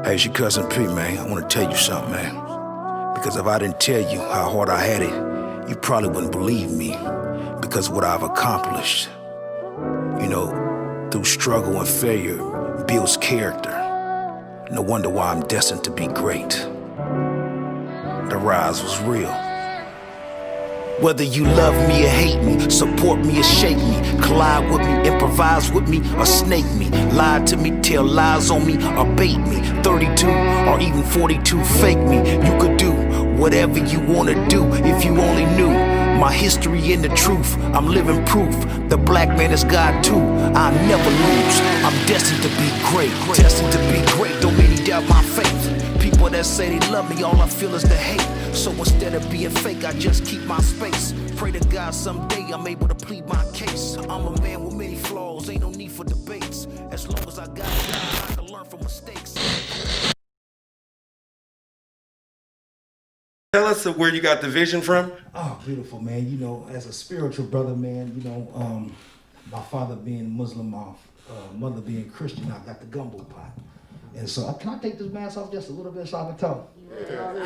Hey, it's your cousin P, man. I want to tell you something, man. Because if I didn't tell you how hard I had it, you probably wouldn't believe me. Because what I've accomplished, you know, through struggle and failure, builds character. No wonder why I'm destined to be great. The rise was real. Whether you love me or hate me, support me or shake me, collide with me, improvise with me or snake me, lie to me, tell lies on me or bait me, 32 or even 42 fake me. You could do whatever you wanna do if you only knew my history and the truth. I'm living proof, the black man is God too. I'll never lose, I'm destined to be great. Destined to be great, don't make me doubt my faith. People that say they love me, all I feel is the hate. So instead of being fake, I just keep my space. Pray to God someday I'm able to plead my case. I'm a man with many flaws, ain't no need for debates. As long as I got time, I can learn from mistakes. Tell us where you got the vision from. Oh, beautiful, man. You know, as a spiritual brother, man, you know, my father being Muslim, my mother being Christian, I got the gumbo pot. And so, can I take this mask off just a little bit so I can talk?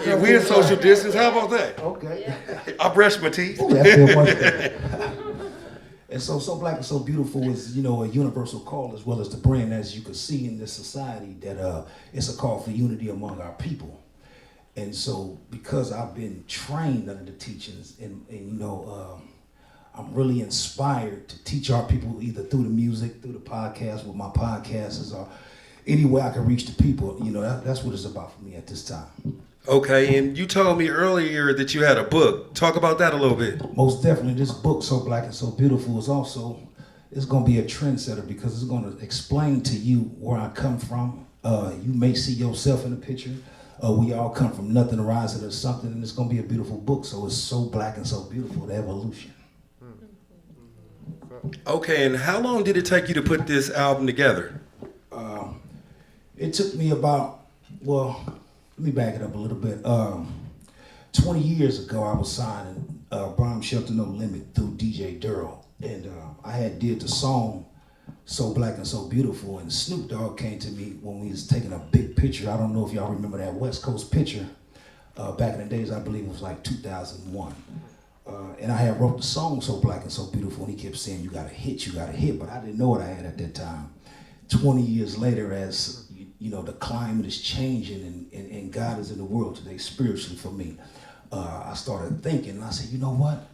Yeah, we're in social distance. How about that? Okay. I brush my teeth. Ooh, that feel much better. And so Black and So Beautiful is, you know, a universal call as well as the brand, as you can see in this society, that it's a call for unity among our people. And so, because I've been trained under the teachings, and you know, I'm really inspired to teach our people either through the music, through the podcast, with my podcasts, or any way I can reach the people. You know, that's what it's about for me at this time. Okay, and you told me earlier that you had a book. Talk about that a little bit. Most definitely, this book, So Black and So Beautiful, is also, it's going to be a trendsetter because it's going to explain to you where I come from. You may see yourself in the picture. We all come from nothing to rise into something, and it's going to be a beautiful book. So it's So Black and So Beautiful, the evolution. Okay, and how long did it take you to put this album together? It took me about, well, let me back it up a little bit. 20 years ago, I was signing Bomb Shelter No Limit through DJ Durrell. And I had did the song So Black and So Beautiful, and Snoop Dogg came to me when we was taking a big picture. I don't know if y'all remember that West Coast picture. Back in the days, I believe it was like 2001. And I had wrote the song So Black and So Beautiful, and he kept saying, you got to hit, but I didn't know what I had at that time. 20 years later, as you know, the climate is changing and God is in the world today spiritually for me. I started thinking, and I said, you know what?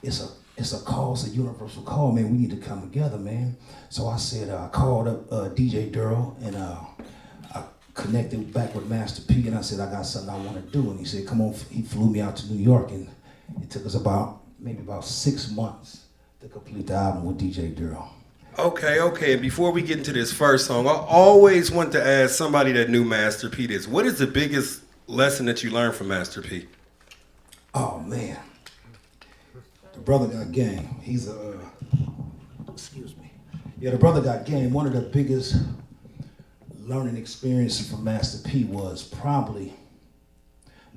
It's a call, it's a universal call, man. We need to come together, man. So I said, I called up DJ Durrell, and I connected back with Master P, and I said, I got something I want to do. And he said, come on. He flew me out to New York, and it took us maybe about 6 months to complete the album with DJ Durrell. Okay. And before we get into this first song, I always want to ask somebody that knew Master P this. What is the biggest lesson that you learned from Master P? Oh, man. The brother got game. He's excuse me. Yeah, the brother got game. One of the biggest learning experiences from Master P was probably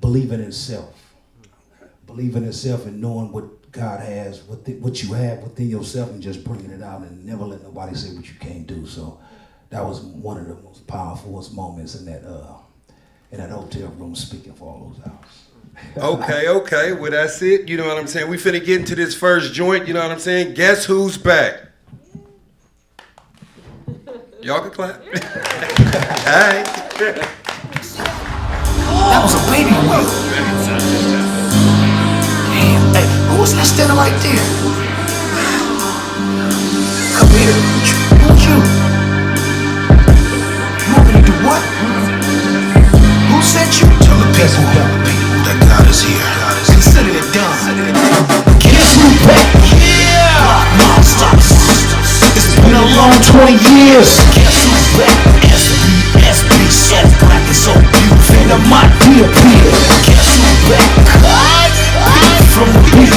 believing in self. Believing in self and knowing what God has, what you have within yourself, and just bringing it out and never let nobody say what you can't do. So that was one of the most powerful moments in that hotel room, speaking for all those hours. Okay. Well, that's it. You know what I'm saying? We finna get into this first joint. You know what I'm saying? Guess who's back? Y'all can clap. Hey. That was a baby wheel. Damn, hey, who was that standing right there? Come here. Who's you? You want me to do what? Who sent you? Tell the people that God is here. Consider it done. Guess who's back? Yeah! Monsters. It's been a long 20 years. Guess who's back? SBSB, so black and so beautiful. And I might reappear. Guess who's back? From the beat,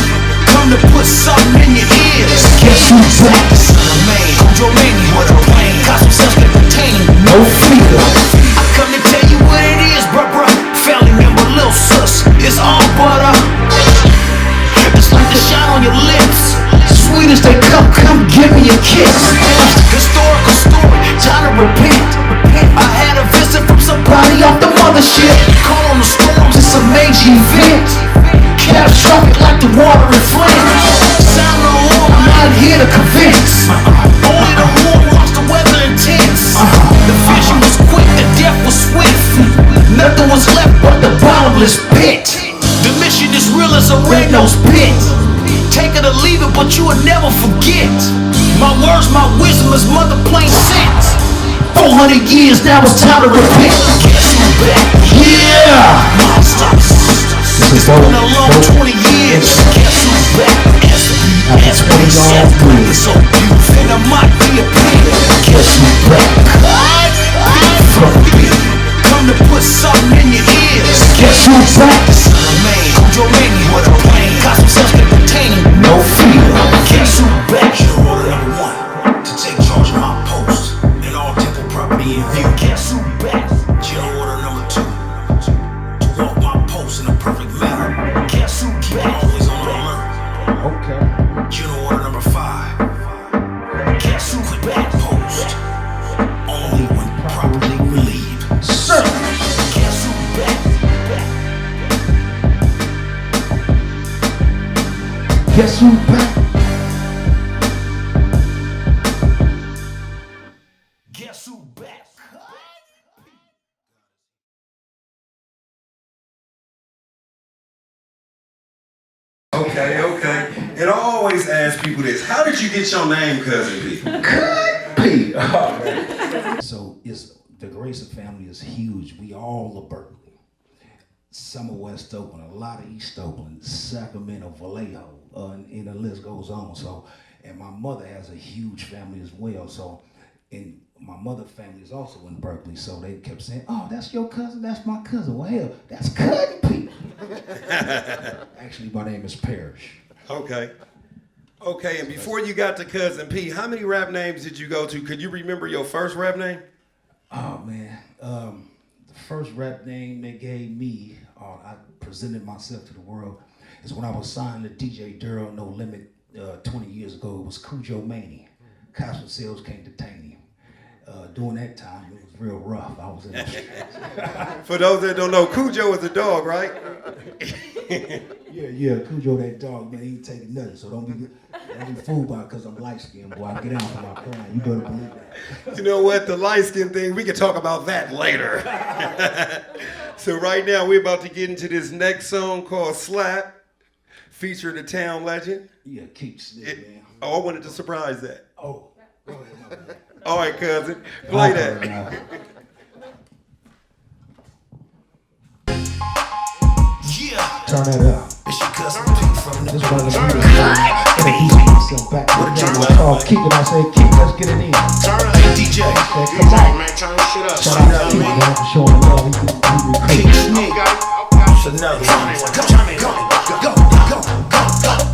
come to put something in your ears. Guess who's back? The son of man, Joe Manny with a plan. Got some sense to contain, no fear. I come to tell you what it is, bruh. Family member, lil' sus, it's all butter. It's like the shine on your lips. Sweet as they come give me a kiss. Historical story, time to repent. shit. Call on the storms, it's a major event. Catastrophic like the water in Flint. Sound no alarm, I'm not here to convince. Only the war watch the weather intense. The vision was quick, the death was swift. Nothing was left but the bottomless pit. The mission is real as a red-nosed pit. Take it or leave it, but you will never forget. My words, my wisdom is mother plain sense. 400 years, now it's time to repent. Guess who's back? Yeah! Monsters. It's been a long 20 years. Guess who's back? SBSB. So beautiful. And I might be a pig. Guess who's back? From the beat. Come to put something in your ears. Guess who's back? Man, Cujo Mania, what a plane. Got some self-containing, no fear. Guess who's back? Order number 1 to take charge of my post and all temple property in view. Guess who's back? General order number 2 to walk my post in a perfect manner. Guess who's back? Always on alert. Okay. General order number 5. Guess who's back? Post only when properly relieved. Sir. Guess who's back? Guess who's back? Guess who's back? Okay. And I always ask people this. How did you get your name, Cousin P? P. So it's the Grayson family is huge. We all are Berkeley. Some of West Oakland, a lot of East Oakland, Sacramento, Vallejo, and the list goes on. So, and my mother has a huge family as well. So, and my mother family is also in Berkeley. So they kept saying, "Oh, that's your cousin. That's my cousin." Well, hell, that's Cousin P. Actually, my name is Parrish. Okay, and before you got to Cousin P, how many rap names did you go to? Could you remember your first rap name? Oh man, the first rap name they gave me, I presented myself to the world, is when I was signed to DJ Durrell No Limit 20 years ago. It was Cujo Mania. Cops and sales can't detain him. During that time, it was real rough. I was in the streets. For those that don't know, Cujo is a dog, right? Yeah, Cujo that dog, man, he ain't taking nothing. So don't be fooled by it because I'm light-skinned, boy. I get out from my prime. You better believe that. You know what? The light skin thing, we can talk about that later. So right now, we're about to get into this next song called Slap, featuring the town legend. Yeah, Keeks, man. Oh, I wanted to surprise that. Oh, go ahead, my bad. All right, cousin, play that. Yeah. Turn that up. It's your cousin P from the This one of the music. Let me ease myself back. What I call Keek, and I say, Keek, let's get it in. Hey DJ. Say, come on. Man, turn this shit up. Shout out to Keek, man, for showing love. He recruited. It's another one. Go.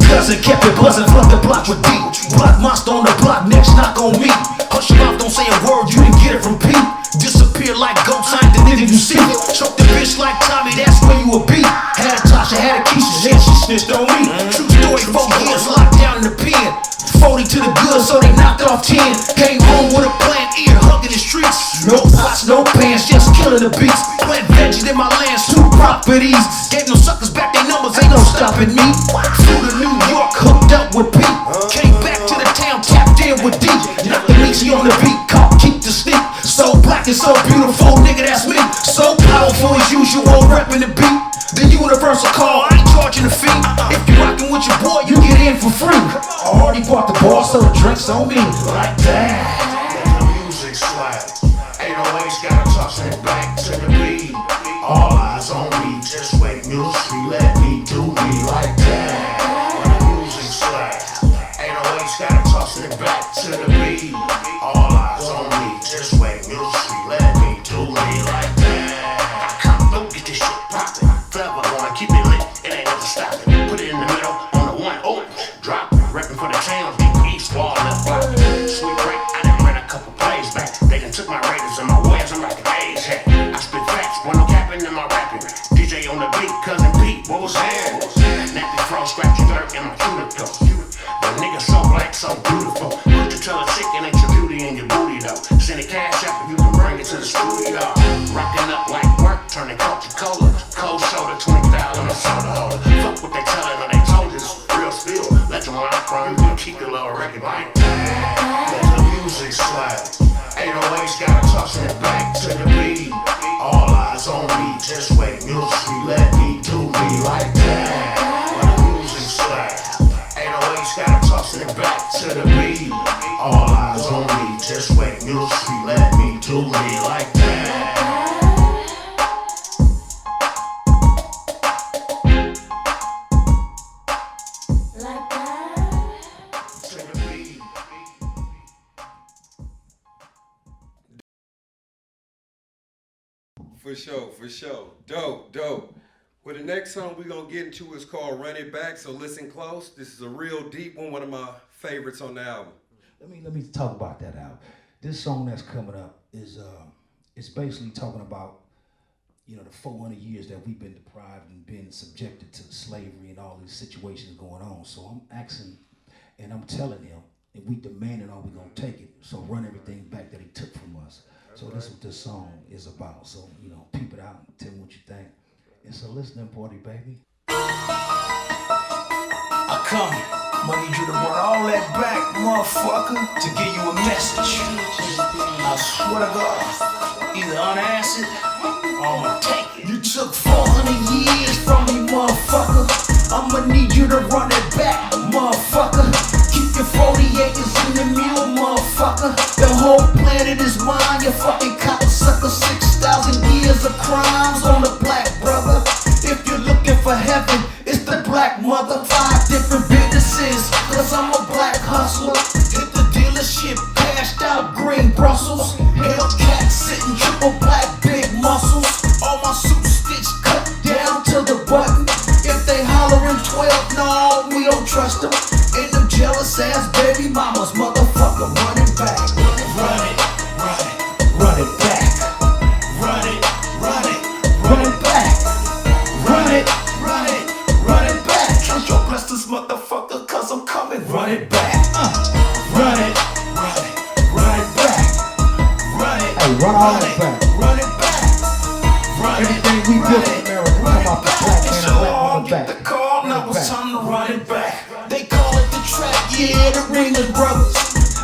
Cousin kept it buzzing, flood the block with deep. Block monster on the block, next knock on me. Hush your mouth, don't say a word, you didn't get it from Pete. Disappear like ghosts, I ain't the nigga you see. Choke the bitch like Tommy, that's where you will be. Had a Tasha, had a Keisha, then she snitched on me. True story, 4 years locked down in the pen. 40 to the good, so they knocked off 10. Came home with a plant ear, hugging the streets. No pots, no pants, just killing the beats. Plant veggies in my lands, 2 properties. Gave no suckers back their numbers, ain't no stopping me. Flew to New York, hooked up with Pete. Came back to the town, tapped in with D. Knocked the Nietzsche on the beat, caught keep the sneak. So black and so beautiful, nigga, that's me. So powerful as usual, reppin' the beat. The universal call, I ain't charging a fee. If you rockin' with your boy, you get in for free. I already bought the bar, so the drinks on me. Like that. The music slap. 808's gotta toss it back to the beat. All eyes on me, just wait, music, let me do me like that. When the music slap. 808's gotta toss it back to the beat. All eyes on me, just wait, music, let me do me like that. Come, don't get this shit poppin'. Forever gonna keep it lit, it ain't never stopping. Put it in the middle, on the 1, oh, drop it. Reppin' for the town, deep east wall, left block. Sweet break, I done ran a couple plays back. They done took my Raiders and my Warriors, I'm like an A's hat. I spit facts, boy, no capping in my rapping. For sure, for sure. Dope, dope. Well, the next song we're going to get into is called Run It Back, so listen close. This is a real deep one of my favorites on the album. Let me talk about that album. This song that's coming up is it's basically talking about, you know, the 400 years that we've been deprived and been subjected to slavery and all these situations going on. So I'm asking and I'm telling him, if we demand it, are we gonna take it? So run everything back that he took from us. So this is what this song is about. So, you know, peep it out and tell me what you think. It's a listening party, baby. I come, I'ma need you to run all that back, motherfucker, to give you a message. I swear to God, either unanswered or I'ma take it. You took 400 years from me, motherfucker. I'ma need you to run it back, motherfucker. Keep your 40 acres in the mule, motherfucker. The whole planet is mine, you fucking cocksucker. 6,000 years of crimes on the black brother. If you're looking for heaven, it's the black mother. 5 different businesses, cause I'm a black hustler. Hit the dealership, cashed out green Brussels. Hellcat sitting, triple black, big muscles. All my suits stitched, cut down to the button. If they hollering 12, no, we don't trust them. And them jealous ass baby mamas, motherfucker, run it back. Run it, run it, run it back. Run it, run it, run it back. Run it, run it, run it back. Count your blessings, motherfucker, cause I'm coming. Run it back. Run it, run it, run it back. Run it, Hey, run all that back. run it back. Run Everything we built in America come off the black man and black woman back. The call, now it's time to run it back. They call it the trap, yeah, the Ringers Brothers.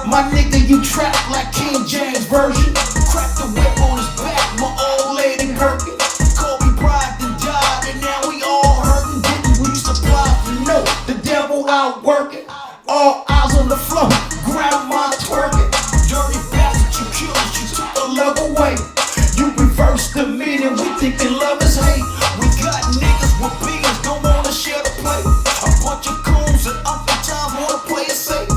My nigga, you trap like King James Version. Crack the whip on his back, my old lady hurting. Kobe Bryant then died, and now we all hurting. Didn't we supply for no? The devil out working. All eyes on the floor, grandma twerking. Dirty bastard, you killed us, you took the love away. You reversed the meaning, we thinking love is hate. We got niggas with billions, don't wanna share the plate. A bunch of coons and times wanna play it safe.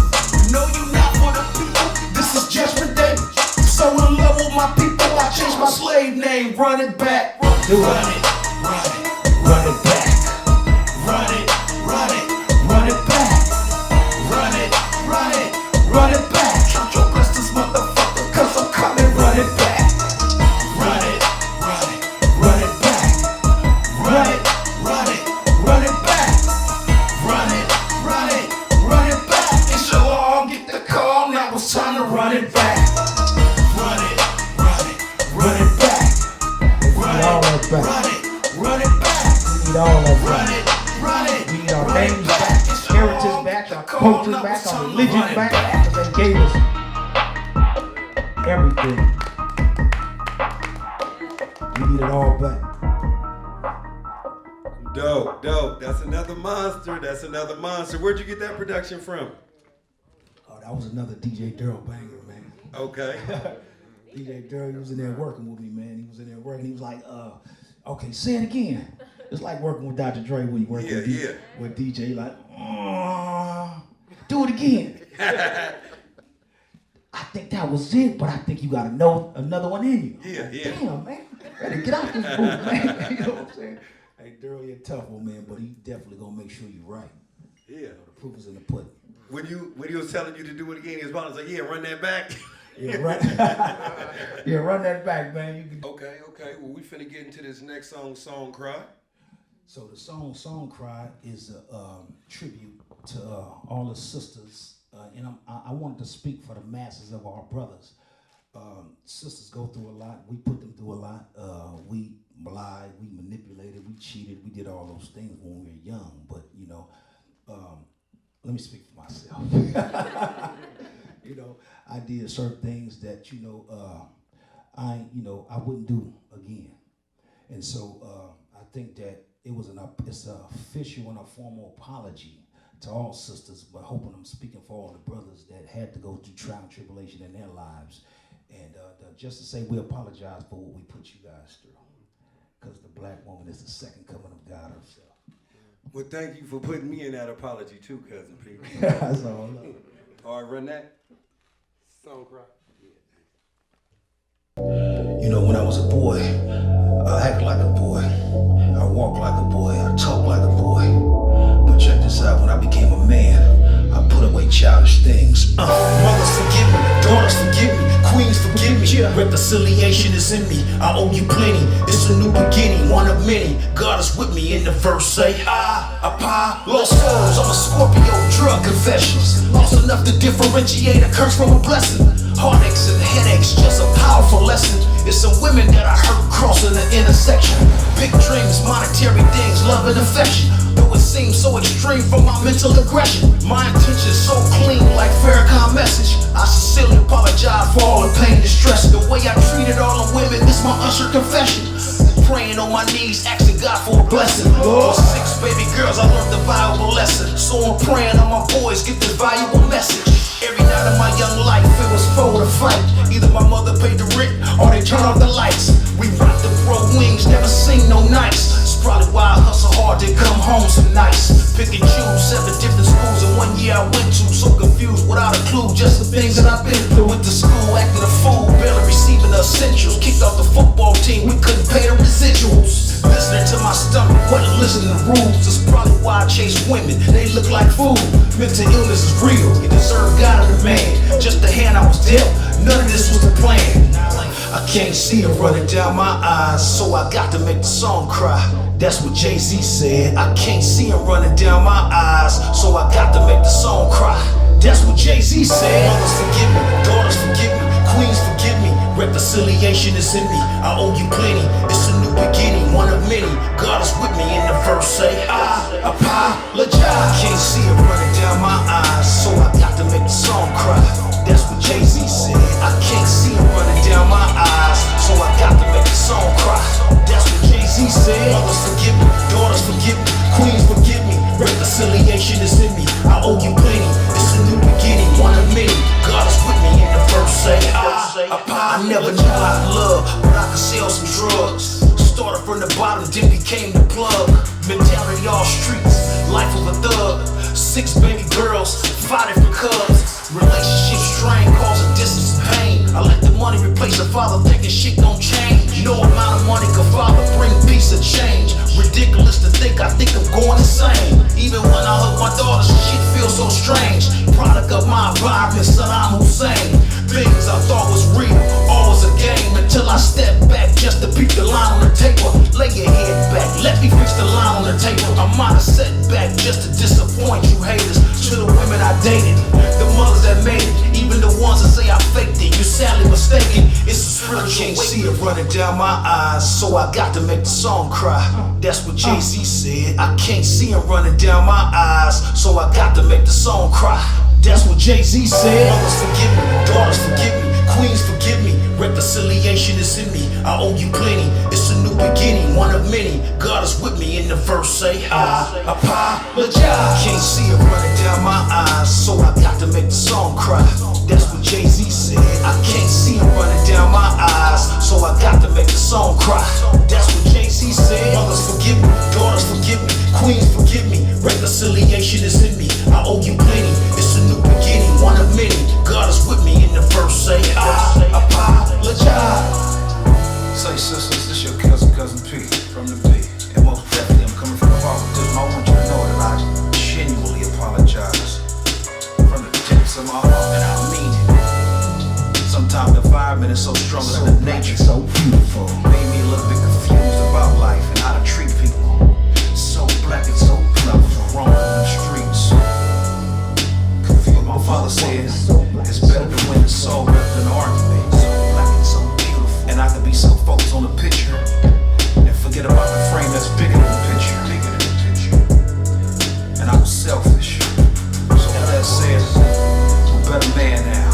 No, you not for the people, this is Judgment Day. So in love with my people, I changed my slave name. Run it back, run it, run it, run it back. Run it, run it, run it back. Run it, run it, run it back. Count your blessings, motherfucker, cause I'm coming. Run it back. Run it, run it, run it back. Run it, run it, run it back. Run it, run it, run it back. It's your long, get the call, now it's time to run it back. Run it, run it, run it back. Run all it, that back. run it, run it back. We need all that Run back. it, run it. We need our run it names back, It's heritage your back, long, our get the call, culture now back, it's our time to religion run it back. Because they gave us everything. We need it all back. Dope, dope. That's another monster. That's another monster. Where'd you get that production from? Oh, that was another DJ Daryl banger, man. Okay. DJ Daryl, he was in there working with me, man. He was in there working. He was like, okay, say it again. It's like working with Dr. Dre when you work with DJ, like, do it again. I think that was it, but I think you gotta know another one in you. Yeah, like, yeah. Damn, man. Ready to get out this booth, man. You know what I'm saying? Hey, Daryl, you're a tough one, man, but he definitely gonna make sure you're right. Yeah. You know, the proof is in the pudding. When he was telling you to do it again, he was about to say, yeah, run that back. Yeah, right. Yeah, run that back, man. You can. Okay. Well, we finna get into this next song, Song Cry. So the song Cry is a tribute to all the sisters, and I wanted to speak for the masses of our brothers. Sisters go through a lot. We put them through a lot. We lied, we manipulated, we cheated, we did all those things when we were young. But you know, let me speak for myself. You know, I did certain things that I wouldn't do again, and so I think that it's an official and a formal apology to all sisters, but hoping I'm speaking for all the brothers that had to go through trial and tribulation in their lives, and just to say we apologize for what we put you guys through, because the black woman is the second coming of God herself. Well, thank you for putting me in that apology too, Cousin P. That's all. All right, run that. Song Cry. You know, when I was a boy, Reconciliation is in me, I owe you plenty. It's a new beginning, one of many. God is with me in the verse, say I lost souls, I'm a Scorpio, drug confessions. Lost enough to differentiate a curse from a blessing. Heartaches and headaches, just a powerful lesson. It's some women that I hurt crossing the intersection. Big dreams, monetary things, love and affection. Though it seems so extreme from my mental aggression. My intentions so clean like Farrakhan message. I sincerely apologize for all the pain and distress. The way I treated all the women, this my usher confession. Praying on my knees, asking God for a blessing. For 6 baby girls, I learned the valuable lesson. So I'm praying on my boys get this valuable message. Every night of my young life, it was for the fight. Either my mother paid the rent, or they turn off the lights. We rocked the broke wings, never seen no nights. It's probably why I hustle hard to come home some nights. Pick and choose 7 different schools in 1 year I went to. So confused without a clue, just the things that I've been through. Went to school, acting a fool, barely receiving the essentials. Kicked off the football team, we couldn't pay the residuals. Listening to my stomach, wasn't listening to rules. That's probably why I chase women, they look like food. Mental illness is real, you deserve God and a man. Just the hand I was dealt, none of this was the plan. I can't see it running down my eyes, so I got to make the song cry. That's what Jay-Z said. I can't see him running down my eyes, so I got to make the song cry. That's what Jay-Z said. Mothers forgive me, daughters forgive me, queens forgive me. Reconciliation is in me, I owe you plenty. It's a new beginning, one of many. God is with me in the verse, say I apologize. I can't see it running down my eyes, so I got to make the song cry. That's what Jay-Z said. I can't see it running down my eyes, so I got to make the song cry. That's what Jay-Z said. Mothers forgive me, daughters forgive me, queens forgive me. Reconciliation is in me, I owe you plenty. It's a new beginning, one of many. God is with me in the verse, say I never knew how to love, but I could sell some drugs. Started from the bottom, then became the plug. Mentality all streets, life of a thug. 6 baby girls, 5 different cubs. Relationship strain, causing distance and pain. I let the money replace the father, thinking shit gon' change. No amount of money could father bring peace or change. Ridiculous to think I think I'm going insane. Even when I hug my daughter, shit feels so strange. Product of my environment, Saddam Hussein. Things I thought was real, all was a game. Until I stepped back just to peep the line on the table. Lay your head back, let me fix the line on the table. I might have set back just to disappoint you haters. To the women I dated, the mothers that made it, even the ones that say I faked it. You sadly mistaken, it's a spiritual. I can't see it running down my eyes, so I got to make the song cry. That's what Jay-Z said. I can't see him running down my eyes, so I got to make the song cry. That's what Jay-Z said. Mothers forgive me, daughters forgive me, queens forgive me. Reconciliation is in me, I owe you plenty. It's a new beginning, one of many. God is with me in the verse, say I apologize. Can't see it running down my eyes, so I got to make the song cry. That's what Jay-Z said. I can't see him running down my eyes, so I got to make the song cry. That's what Jay-Z said. Mothers forgive me, daughters forgive me, queens forgive me. Reconciliation is in me, I owe you plenty. It's a new beginning, one of many. God is with me in the verse, say I apologize. Say sisters, this your cousin P from the B. And most definitely I'm coming from the heart with this. I want you to know that I genuinely apologize. From the depths of my heart, and I mean it. Sometimes the environment is so strong and the nature so beautiful. Made me a little bit confused about life and how to treat people. So black and so clever, wrong in the streets. Confused. My father said it's better to win the soul rather than argument. So black and so beautiful, and I could be so focused on the picture and forget about the frame that's bigger than the picture. And I was selfish. So with that said, I'm a better man now.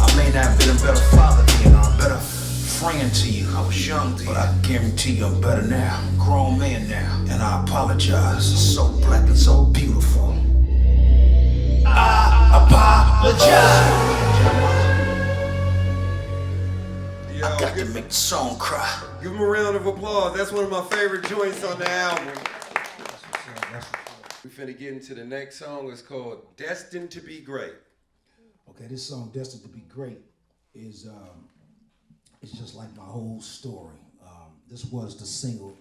I may not have been a better father then, or a better friend to you. I was young then, but I guarantee you I'm better now. I'm a grown man now, and I apologize. It's so black and so beautiful. I apologize. Yo, I got to make the song cry. give him a round of applause. That's one of my favorite joints on the album. We finna get into the next song. It's called Destined to Be Great. Okay, this song, Destined to Be Great, is it's just like my whole story. This was the single,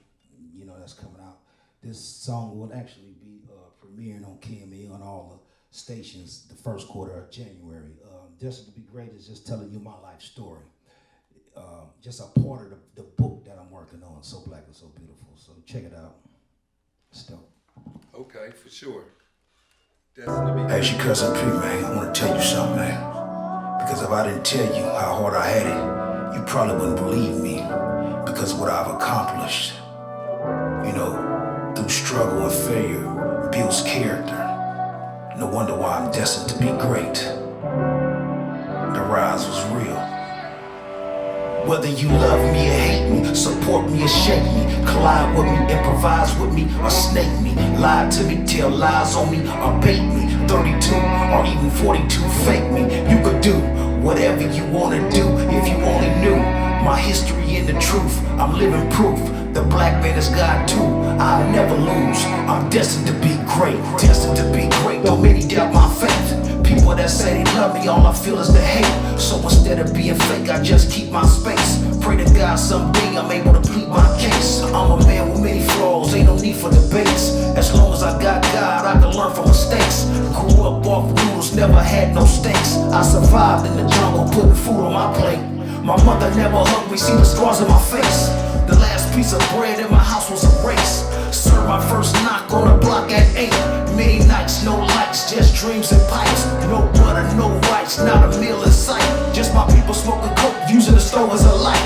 that's coming out. This song will actually be premiering on KME on all the stations the first quarter of January. Destined to Be Great is just telling you my life story. just a part of the book that I'm working on, So Black and So Beautiful. So check it out. It's dope. Okay, for sure. Destined to be Hey, it's your cousin P, man. I want to tell you something, man. Because if I didn't tell you how hard I had it, you probably wouldn't believe me. Because of what I've accomplished. You know, through struggle and failure, builds character. No wonder why I'm destined to be great. The rise was real. Whether you love me or hate me, support me or shake me, collide with me, improvise with me, or snake me, lie to me, tell lies on me, or bait me, 32 or even 42 fake me. You could do whatever you wanna do if you only knew my history and the truth. I'm living proof. The black man is God too. I'll never lose. I'm destined to be great. Destined to be great. Though many doubt my faith. People that say they love me, all I feel is the hate. So instead of being fake, I just keep my space. Pray to God someday I'm able to plead my case. I'm a man with many flaws, ain't no need for debates. As long as I got God, I can learn from mistakes. Grew up off noodles, never had no stakes. I survived in the jungle, putting food on my plate. My mother never hugged me, see the scars on my face. The last piece of bread in my house was a race. Served my first knock on the block at 8. Many nights, no lights, just dreams and pipes. No butter, no rice, not a meal in sight. Just my people smoking coke, using the stove as a light.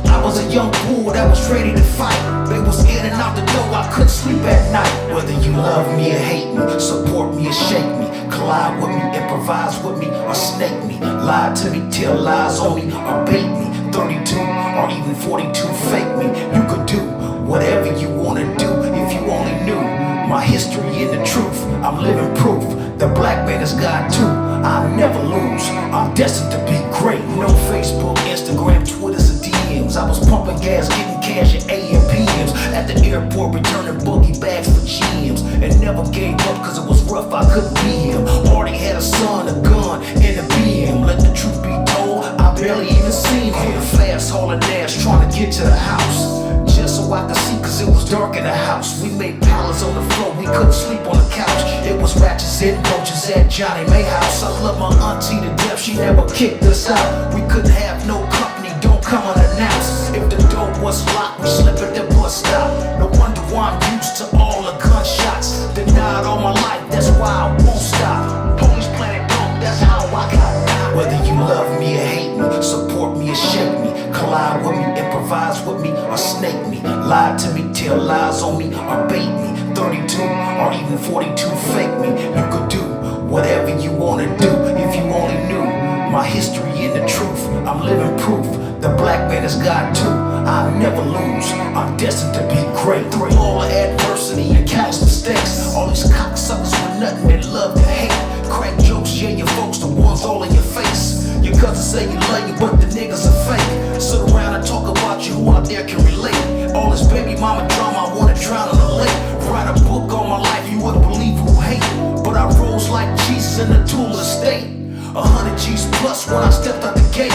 I was a young bull that was ready to fight. They was in and out the door, I couldn't sleep at night. Whether you love me or hate me, support me or shake me, collide with me, improvise with me, or snake me, lie to me, tell lies on me, or bait me, 32 or even 42 fake me. You could do whatever you wanna do if you only knew my history and the truth. I'm living proof. The black man is God too. I'll never lose. I'm destined to be great. No Facebook, Instagram, Twitters, and DMs. I was pumping gas, getting cash at AMPMs. At the airport, returning boogie bags for GMs. And never gave up cause it was rough, I couldn't be him. Already had a son, a gun, and a BM. Let the truth be told, I barely even seen him. Fast hauling ass, trying to get to the house. Just so I could see cause it was dark in the house. We made pallets on the floor, we couldn't sleep on the couch. It was ratchets and roaches at Johnny May house. I love my auntie to death, she never kicked us out. We couldn't have no company, don't come unannounced. If the door was locked, we slept at the bus stop. No wonder why I'm used to all the gunshots. Denied all my life, that's why I won't stop. Police planet broke, that's how I got down. Whether you love me or hate me, support me or shake me, collide with me, improvise with me, or snake me, lie to me, tell lies on me, or bait me, 32 or even 42 fake me. You could do whatever you wanna do if you only knew my history and the truth. I'm living proof. The black man is God too. I'll never lose. I'm destined to be great. Through all the adversity and countless mistakes. All these cocksuckers with nothing they love to hate. Crack jokes, yeah, your folks, the ones all in your face. Your cousins say you love you, but the niggas are fake. Sit around and talk about you, who out there can relate. All this baby mama drama, I wanna drown in the lake. Write a book on my life, you wouldn't believe who hate. But I rose like Jesus in the tomb of the state. 100 G's plus when I stepped out the gate.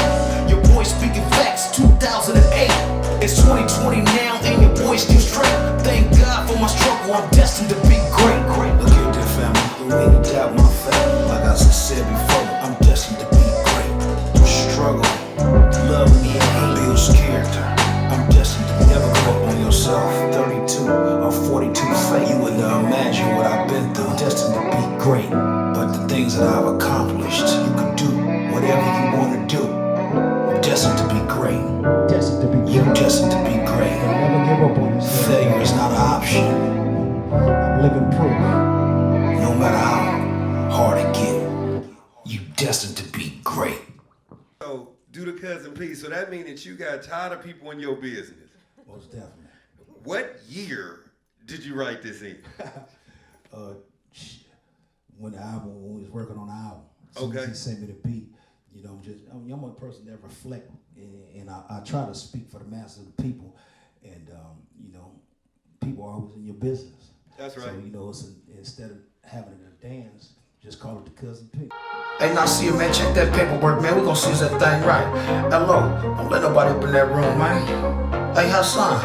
Your boy speaking facts, 2008. It's 2020 now and your boy still straight. Thank God for my struggle, I'm destined to be great. Look at that family, don't mean to doubt my faith. Like I said before, I'm destined to be great. Struggle, love me and hate, builds character. I'm destined to never go up on yourself. 32 or 42 fake, you wouldn't imagine what I've been through. Destined to be great, but the things that I've accomplished, you can do whatever you want to do. I'm destined to be great. Destined to be You're great. destined to be great. Never give up on yourself. Failure is not an option. I'm living proof. No matter how hard it get, you destined to be great. So, do the cousin P. So that means that you got tired of people in your business. Most definitely. What year did you write this in? When we was working on the album. Okay. He sent me the beat. You know, I'm a person that reflect, and I try to speak for the masses of the people, and you know, people are always in your business. That's right. So you know, instead of having it a dance, just call it the Cousin P. Hey, now see you, man. Check that paperwork, man. We gonna see that thing right. Hello. Don't let nobody up in that room, man. Hey, Hassan.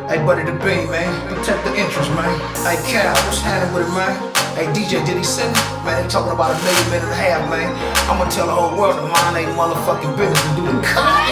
Hey, Buddy the Bean, man. Protect the interest, man. Hey, Cal, what's happening with it, man? Hey, DJ, did he send it? Man, they talking about $1.5 million, man. I'm gonna tell the whole world that mine ain't motherfucking business to do the cut.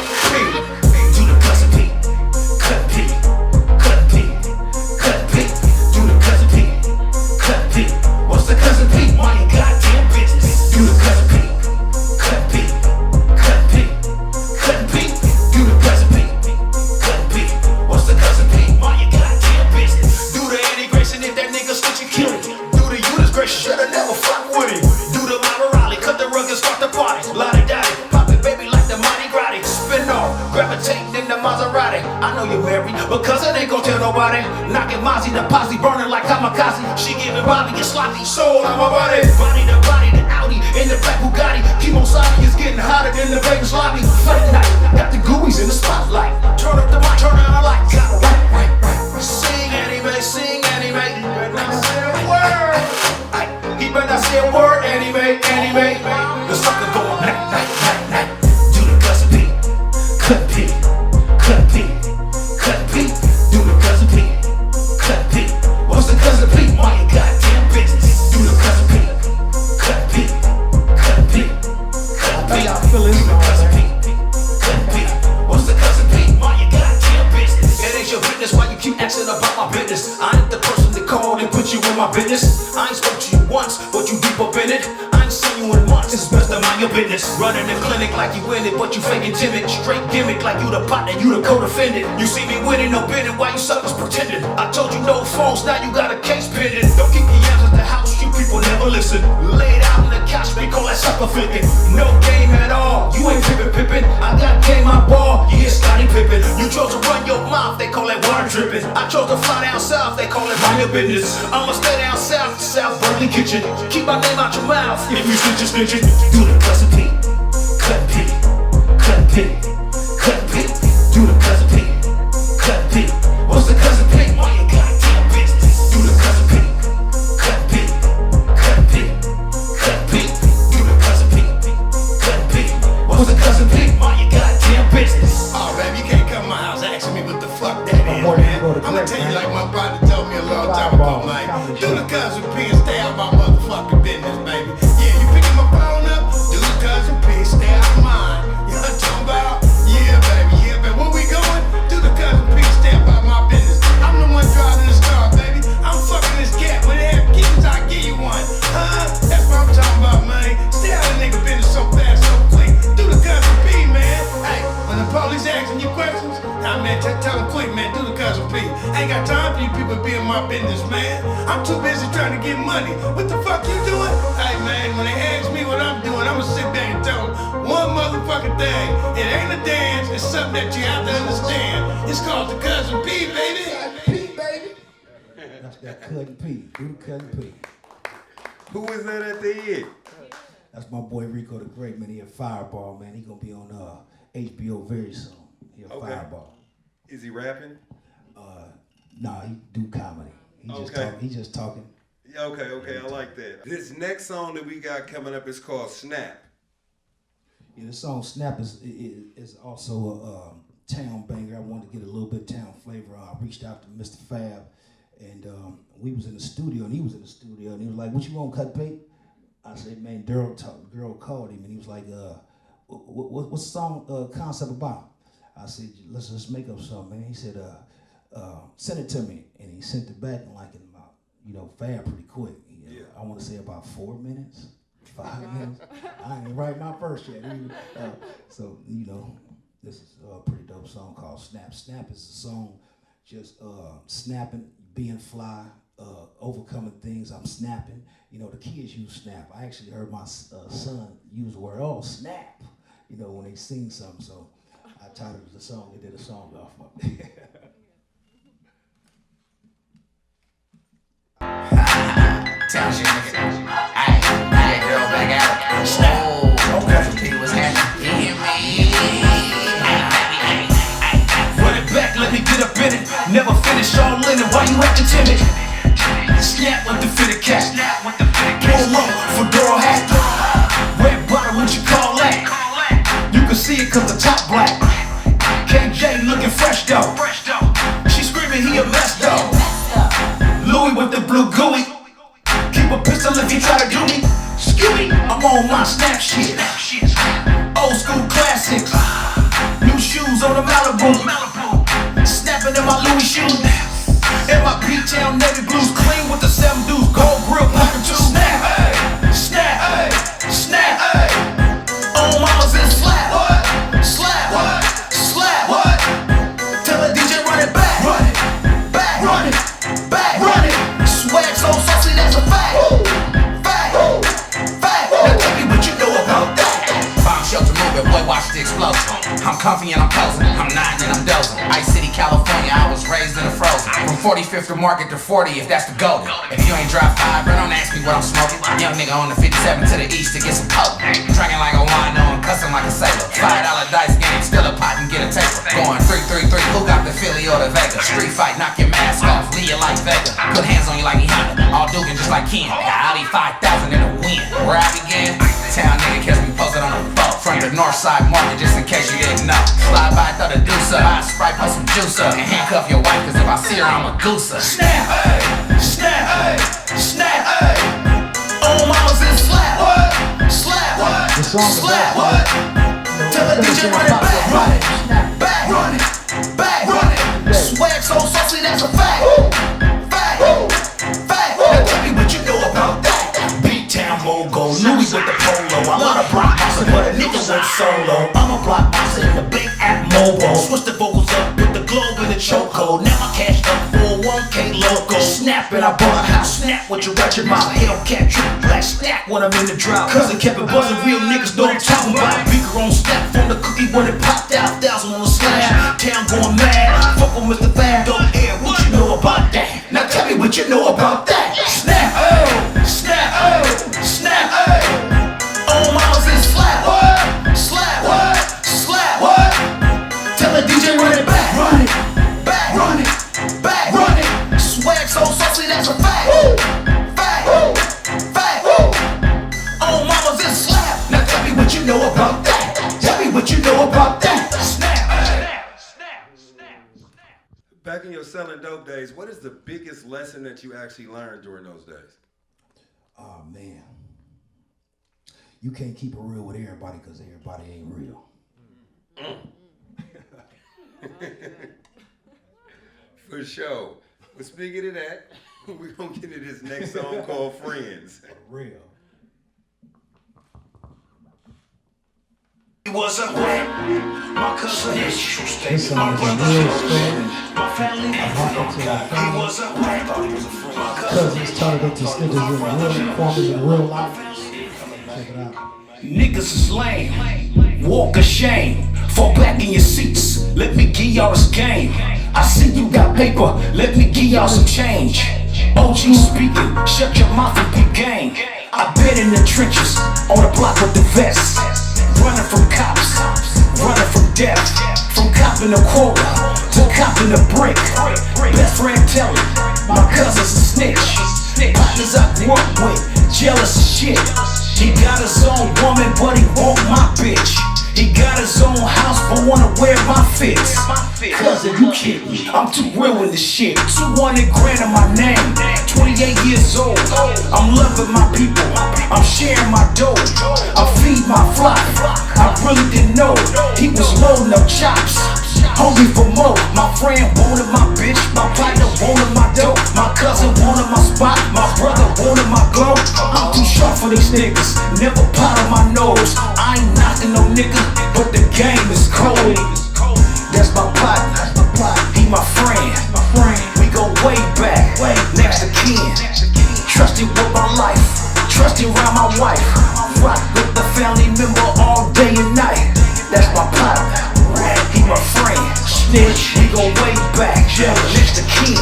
cousin ain't gon' tell nobody. Knocking Mozzie, the posse burning like kamikaze. She giving Bobby a sloppy soul on my body. Body to body, the Audi in the black Bugatti. Kimosabi is getting hotter than the Vegas lobby. Fight night, got the gooeyes in the spotlight. Turn up the mic, turn on the lights. Right. Sing anime, sing anime. He better not say a word. He better not say a word. Anime. The sucker going night. Do the cousin P, cut P. Do the cousin P, cut P. What's the cousin P? Mind your goddamn business. Do the cousin P, cut P. Y'all feeling Do the cousin P, cut P. What's the cousin P? Mind your goddamn business. It ain't your business why you keep asking about my business. I ain't the person that called and put you in my business. I ain't spoke to you once, but you deep up in it. I ain't seen you in months. It's best to mind your business. Running the clinic like you in it, but you faking timid. Straight gimmick like you the partner, you the co-defendant. You see me winning, no bidding, why you suckers pretending? I told you no phones, now you got a case pending. Don't keep your yams at the house, you people never listen. Laid out on the couch, they call that sucker flicking. No game at all, you ain't pippin'. I got game, my ball, you hear Scotty Pippen. You chose to run your mouth, they call that water dripping. I chose to fly down south, they call it mind your business. I'ma stay down south, South Berkeley kitchen. Keep my name out your mouth, if you snitchin'. Do the cousin P, cut P. Do the cousin P, cut P. What's the cousin P? Mind your goddamn business. Do the cousin P, cut P. Do the cousin P, cut P. What's the cousin P? Mind your goddamn business. Oh, baby, you can't come to my house asking me what the fuck that is, man. I'ma tell you like my brother told me a long time ago, man. Do the cousin P and stay out my motherfucking business, baby. Yeah, you picking my phone up? Do the cousin P, stay out of mine. You know what I'm talking about? Yeah, baby. Where we going? Do the cousin P, stay out my business. I'm the one driving the star, baby. I'm fucking this cat. When they have kids, I give you one. That's what I'm talking about, man. Stay out of nigga business so fast, so quick. Do the cousin P, man. Hey, when the police asking you questions, nah, man, tell them quick, man. Do the cousin P. I ain't got time for you people to be in my business, man. I'm too busy trying to get money. What the fuck you doing? Hey, man, when they ask me what I'm doing, I'ma sit back and tell them one motherfucking thing. It ain't a dance, it's something that you have to understand. It's called the cousin P, baby. That's that cousin P. Do the cousin P. Who is that at the end? That's my boy Rico the Great, man. He a fireball, man. He gonna be on HBO very soon. He a fireball. Is he rapping? Nah, he do comedy. He just talking. Okay, I like that. This next song that we got coming up is called Snap. Yeah, the song Snap is also a town banger. I wanted to get a little bit of town flavor. I reached out to Mr. Fab, and we was in the studio, and he was in the studio, and he was like, "What you want, cut bait?" I said, "Man, girl called him," and he was like, "What's the song concept about?" I said, "Let's just make up something, man." He said, "Send it to me," and he sent it back in like in about, Fab pretty quick. I want to say about 4 minutes. 5 minutes. I ain't write my verse yet. So, this is a pretty dope song called Snap. Snap is a song just snapping, being fly, overcoming things. I'm snapping. The kids use snap. I actually heard my son use the word, "Oh, snap," when they sing something. So I titled it the song. They did a song off of it. Tell shit, nigga. Hey, girl, back out. Oh, cousin P was happening. You hear me? Run it back, let me get up in it. Never finish all in it. Why you acting timid? Snap with the fitted cat. Polo, fedora hat. Red bottom, what you call that? You can see it cause the top black. KJ looking fresh though. She screaming he a mess though. Louis with the blue gooey. Keep a pistol if you try to do me. Scooby, I'm on my snap shit. Old school classics. New shoes on the Malibu. Snapping in my Louis shoes. In my B-Town navy blues. Clean with the 7 dudes. Gold grill, pocket 2. Snap, snap, snap. On mamas and slap. Slap, slap. Tell the DJ run it back. Run it back. Run it back. Run it. Swag so saucy, that's a fact. Fact. Now tell me what you know about that. Bomb shelter moving, boy, watch the explosion. I'm comfy and I'm posing. I'm 9 and I'm 45th to Market to 40 if that's the goal. If you ain't drive 5, bro, don't ask me what I'm smoking. Young nigga on the 57 to the east to get some coke. Drinking like a wino and cussing like a sailor. $5 dice game, still a pot and get a taster. Going 3-3-3, who got the Philly or the Vega? Street fight, knock your mask off, leave you like Vega. Put hands on you like he Honda, all duking just like Ken. I'll be 5,000 in a win. Where I began, town nigga catch me posted on a boat from the north side market, just in case you didn't know. Slide by, throw the deuce up, buy a Sprite, put some juice up, and handcuff your wife, cause if I see her, I'm a goose up. Snap, snap, snap. On mamas and slap, slap, slap. Tell the DJ run it back, run it, back, run it. Swag so saucy, that's a fact. Fact. Now tell me what you know about that. Beat-town mogul, Louis with the polo. I love a block bouncer, but a nigga went solo. I'm a block bouncer in the big app mobile. Switch the vocals up with the globe in the chokehold. Now I cashed up for a 1K loco. Snap it, I bought a house. Snap with your ratchet mouth. Hellcat triple black stack when I'm in the drought. Cousin kept it buzzing, real niggas know I'm talking about. Beaker on step from the cookie when it popped out. 1,000 on the slab. Town going mad. Fuck with Mr. Fab. Don't air, what you know about that? Now tell me what you know about that. Snap, snap, snap. On miles and slap, slap, slap. Tell the DJ run it back, run it, back, run it, back, run it. Swag so saucy, that's a fact. Fact. On mamas and slap. Now tell me what you know about that. Tell me what you know about that. Snap. Back in your selling dope days, what is the biggest lesson that you actually learned during those days? Oh man, you can't keep it real with everybody because everybody ain't real. For sure. But speaking of that, we're going to get into this next song called Friends. For real. It was a my cousin is This song is a real story. I brought it to he was a cousins turned into snitches in real performers in real life. Check it out. niggas is lame. Walk of shame. Fall back in your seats. Let me give y'all this game. I see you got paper. Let me give y'all some change. OG speaking. Shut your mouth and be gang. I been in the trenches on the block with the vest. Running from cops, running from death. From copping a quota to copping a brick. Best friend tell me, my cousin's a snitch. Partners I grew up with, jealous as shit. He got his own woman, but he want my bitch. He got his own house, but wanna wear my fits. Cousin, you kidding me? I'm too real in this shit. 200 grand in my name, 28 years old. I'm loving my people, I'm sharing my dough. I feed my flock, I really didn't know he was loading up chops. Hungry for more. My friend wanted my bitch, my partner wanted my dope. My cousin wanted my spot, my brother wanted my glow. I'm too short for these niggas, never powder my nose. I ain't knocking no nigga, but the game is cold. That's my partner, he my friend. We go way back, next to kin. Trusted with my life, trusted around my wife. Rock with the family member all day and night. That's my partner, he my friend. Snitch, we go way back, next to kin.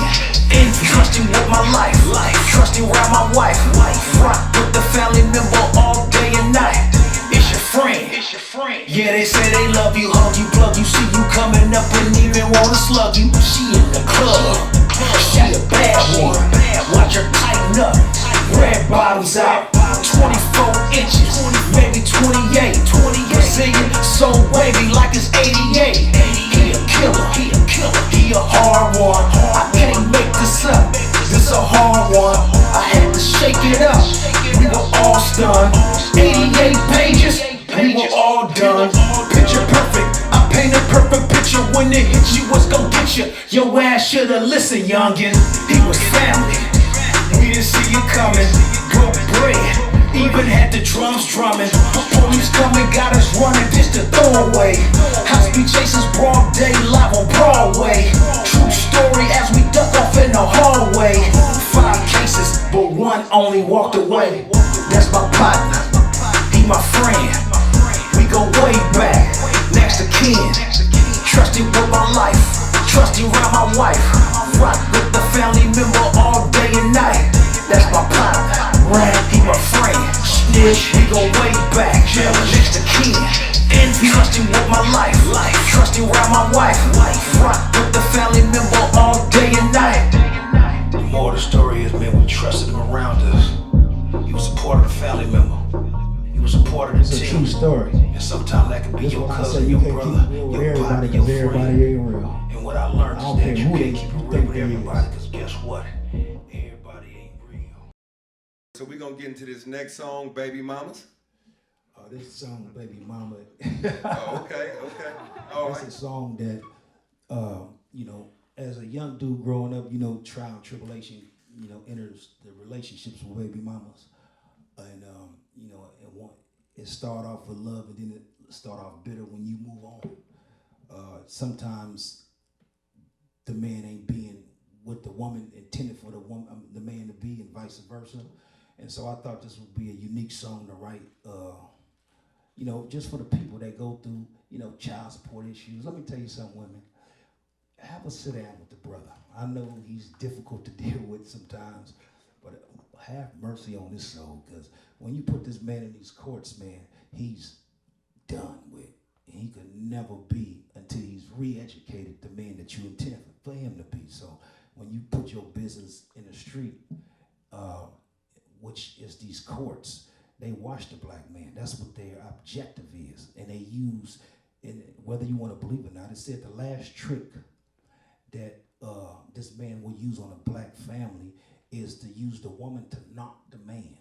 Trusting with my life, trusting around my wife. Rock with the family member all day and night. It's your friend. Yeah, they say they love you, hug you, plug you, see you coming up and even wanna slug you. She in the club, she a bad one. Watch her tighten up, red bottoms out, 24 inches, maybe 28. Brazilian, so wavy like it's 88. He a killer, he a hard one. I can't make this up, this a hard one. I had to shake it up, we were all stunned. 88 pages, we were all done. Picture perfect, I paint a perfect picture. When it hits you, what's gon' get you? Your ass shoulda listened, youngin'. He was family, we didn't see you coming. Broke bread, even had the drums drumming. Police coming, got us running, just a throwaway. High speed chases, broad day, live on Broadway. True story as we duck off in the hallway. 5 cases, but one only walked away. That's my partner, he my friend. We go way back, next to kin. Trusted with my life, trusted around my wife. Rock with the wish we go way back. Next to kin, envy, trusting with my life, trusting around my wife, rock with the family member all day and night. The more the story is, man, we trusted him around us. He was a part of the family member. He was a part of the team. It's a true story. And sometimes that can be your cousin, your brother, your partner, your friend. And what I learned is that you can't keep it real with everybody, because guess what? Everybody ain't real. So we're going to get into this next song, Baby Mamas. This song, Baby Mama. Oh, okay. All It's right. a song that, you know, as a young dude growing up, you know, trial and tribulation, you know, enters the relationships with baby mamas. And, you know, it start off with love and then it start off bitter when you move on. Sometimes the man ain't being what the woman intended for the man to be, and vice versa. And so I thought this would be a unique song to write, you know, just for the people that go through, you know, child support issues. Let me tell you something, women. Have a sit down with the brother. I know he's difficult to deal with sometimes, but have mercy on his soul, because when you put this man in these courts, man, he's done with. And he could never be until he's re-educated the man that you intended for him to be. So when you put your business in the street, which is these courts, they watch the black man. That's what their objective is. And they use, and whether you want to believe it or not, it said the last trick that this man will use on a black family is to use the woman to knock the man.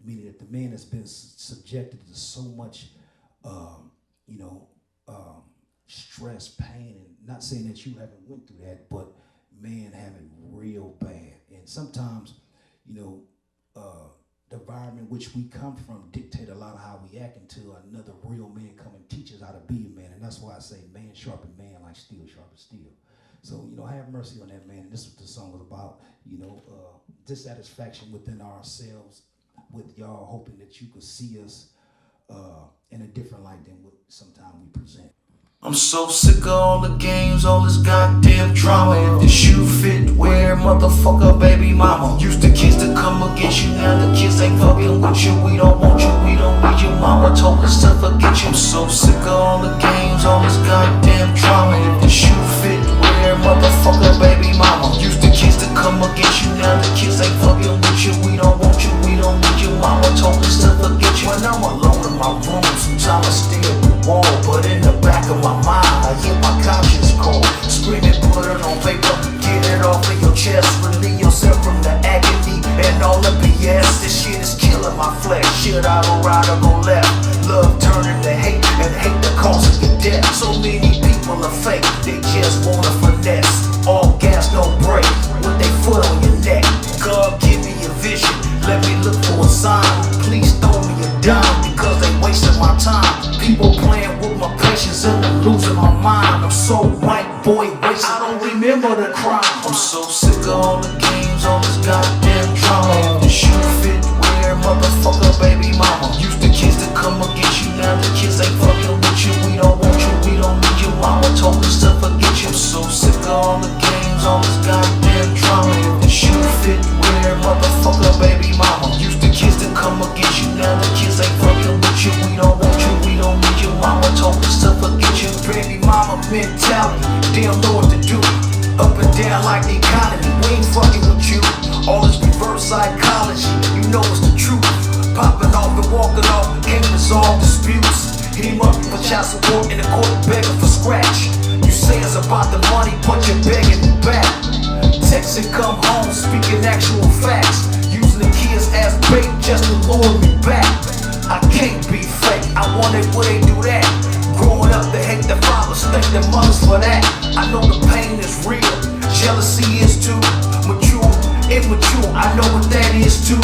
Meaning that the man has been subjected to so much, you know, stress, pain, and not saying that you haven't went through that, but man have it real bad. And sometimes, you know, the environment which we come from dictate a lot of how we act until another real man come and teach us how to be a man. And that's why I say man sharpen man like steel sharpen steel. So, you know, have mercy on that man. And this is what this song is about, you know, dissatisfaction within ourselves, with y'all hoping that you could see us in a different light than what sometimes we present. I'm so sick of all the games, all this goddamn drama. If the shoe fit, wear, motherfucker, baby mama. Used to kids to come against you, now the kids ain't fucking with you. We don't want you, we don't need you. Mama told us to forget you. I'm so sick of all the games, all this goddamn drama. If the shoe fit, wear, motherfucker, baby mama. Used to kids to come against you, now the kids ain't fucking with you. We don't want you, we don't need you. Mama told us to forget you. When I'm alone in my room, sometimes I stare at the wall, but in the back of my mind, I hear my conscience call, screaming, put it on paper, get it off of your chest, relieve yourself from the agony and all the BS. This shit is killing my flesh. Should I go right or go left? Love turning to hate, and hate the cause of your death. So many people are fake, they just wanna finesse. All gas, no break, with they foot on your neck. God, give me a vision, let me look for a sign. Please throw me a dime, because they wasting my time. People playing with my patience and I'm losing my mind. I'm so white boy wasted, I don't remember the crime. I'm so sick of all the games, all this goddamn drama. If the shoe fit, wear, motherfucker, baby mama. Used to kids to come against you, now the kids ain't fucking with you. We don't want you, we don't need you. Mama told us to forget you. I'm so sick of all the games, all this goddamn drama. If the shoe fit, wear, motherfucker, baby mama. Used to kids to come against you, now the kids ain't fucking with you. We don't want you, we don't need you. Mama told us to forget you. Baby mama mentality, they don't know what to do. Up and down like the economy, we ain't fucking with you. All this reverse psychology, you know it's the truth. Popping off and walking off, can't resolve disputes. Hit him up for child support in the court, begging for scratch. You say it's about the money, but you're begging it back. Text and come home, speaking actual facts. Using the kids as bait just to lure me back. I can't be fake, I want it where they do that. Growing up, they hate their fathers, thank their mothers for that. I know the pain is real, jealousy is too. Mature, immature, I know what that is too.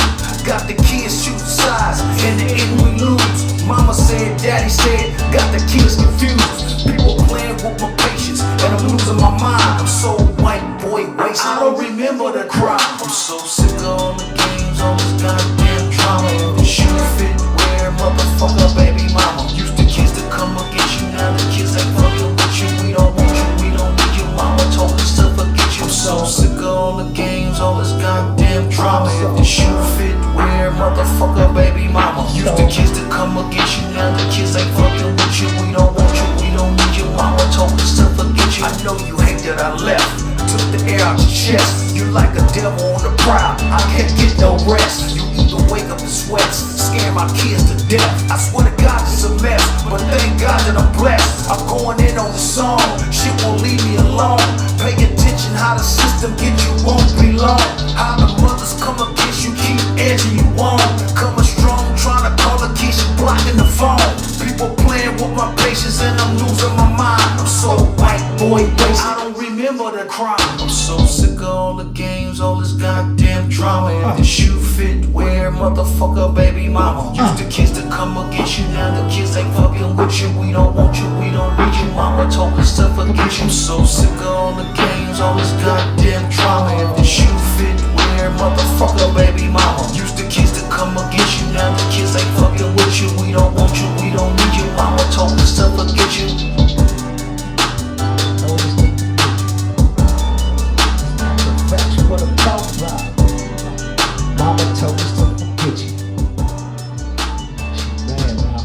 Got the kids shooting sides, in the end we lose. Mama said, daddy said, got the kids confused. People playing with my patience, and I'm losing my mind. I'm so white boy wasted, I don't remember the crime. I'm so sick of all the games, all this goddamn drama. The shoe fit, wear, motherfucker, baby mama. Used to kids to come against you, now the kids ain't fucking with you. We don't want you, we don't need you. Mama told us to forget you. I'm so sick of all the games, all this goddamn drama. If the shoe fit, wear, motherfucker. motherfucker, baby mama. Used the kids to come against you, now the kids ain't fucking with you. We don't want you, we don't need you. Mama told us to forget you. I know you hate that I left. Took the air out your chest. You like a devil on the prowl. I can't get no rest. You either wake up in sweats, scare my kids to death. I swear to God it's a mess, but thank God that I'm blessed. I'm going in on the song, shit won't leave me alone. Pay attention how the system get you, won't be long. How the mothers come against you, keep edging you on. Coming strong, trying to call a kid, you blocking the phone. People playing with my patience and I'm losing my mind. I'm so white boy wasted, I don't remember the crime. I'm so sick of all the games, all this goddamn drama. If the shoe fit, wear motherfucker, baby mama. Used the kids to come against you, now the kids ain't fucking with you. We don't want you, we don't need you. Mama told us to forget you. I'm so sick of all the games, all this goddamn drama. If the shoe fit, wear motherfucker, baby mama. Used the kids to come against you, now the kids ain't fucking with you. We don't want you, we don't need you. Mama told us to forget you. What about Rob? Mama told us to forget you. She mad now.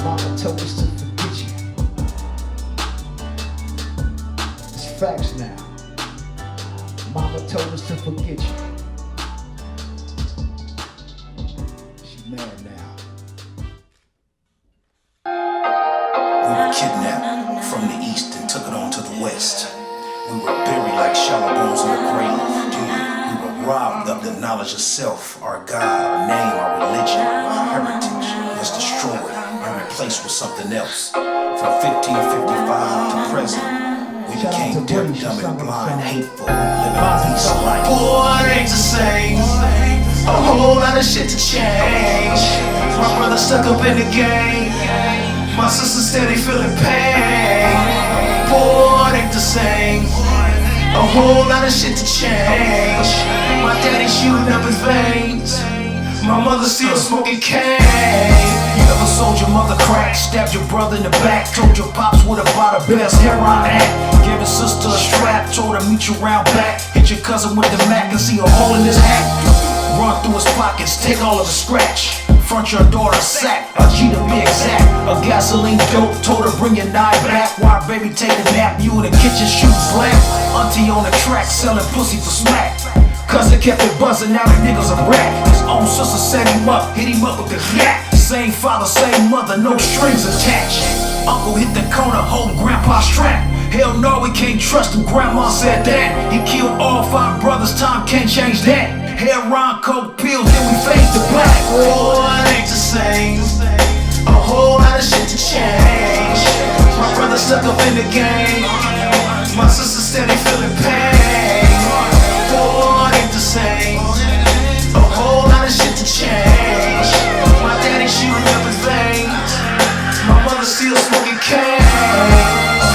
Mama told us to forget you. It's facts now. Mama told us to forget you. She mad now. We were kidnapped from the east and took it on to the west. We were buried like shallow bones in a grave. We were robbed of the knowledge of self, our God, our name, our religion, our heritage was destroyed and replaced with something else. From 1555 to present, we became deaf, dumb, and blind, hateful, living a piece of life. Boy, it ain't the same. A whole lot of shit to change. My brother stuck up in the game. My sister steady feeling pain. Boy, it ain't the same. A whole lot of shit to change. My daddy shooting up his veins. My mother still smoking cane. You ever sold your mother crack, stabbed your brother in the back, told your pops what about the best heroin at, gave his sister a strap, told her meet you round back, hit your cousin with the Mac and see a hole in his hat, run through his pockets, take all of the scratch. Front your daughter a sack, a G to be exact. A gasoline dope, told her bring your knife back. While baby take a nap, you in the kitchen shooting slack. Auntie on the track, selling pussy for smack. Cousin kept it buzzing, now the nigga's a rat. His own sister set him up, hit him up with the yak. Same father, same mother, no strings attached. Uncle hit the corner, holding grandpa's strap. Hell no, we can't trust him, grandma said that. He killed all 5 brothers, time can't change that. Heroin, coke, pills, then we fade to black. Oh, it ain't the same. A whole lot of shit to change. My brother stuck up in the game. My sister steady feeling pain. Oh, it ain't the same. A whole lot of shit to change. My daddy shooting up his veins. My mother still smoking cane.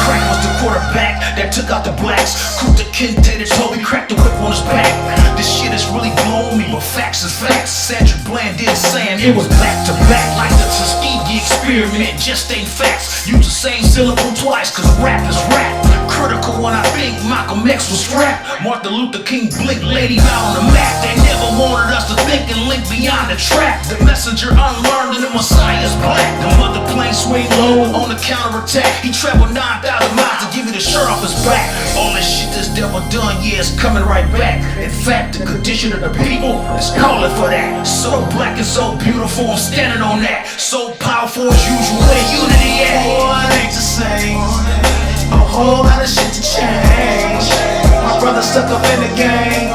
Crack was the quarterback that took out the blacks. Kunta Kinte, Toby cracked the whip on his back. This shit is really blowing me, but facts is facts. Sandra Bland did saying it was back to back. Like the Tuskegee experiment, just ain't facts. Use the same syllable twice, cause rap is rap. Critical when I think Malcolm X was strapped. Martin Luther King blinked, laid him out on the map. They never wanted us to think and link beyond the trap. The messenger unlearned and the Messiah's black. The mother plane swing low on the counterattack. He traveled 9,000 miles to give you the shirt off his back. All this shit this devil done, yeah, it's coming right back. In fact, the condition of the people is calling for that. So black and so beautiful, I'm standing on that. So powerful as usual, where unity at? Oh, it ain't the same. A whole lot of shit to change. My brother stuck up in the game.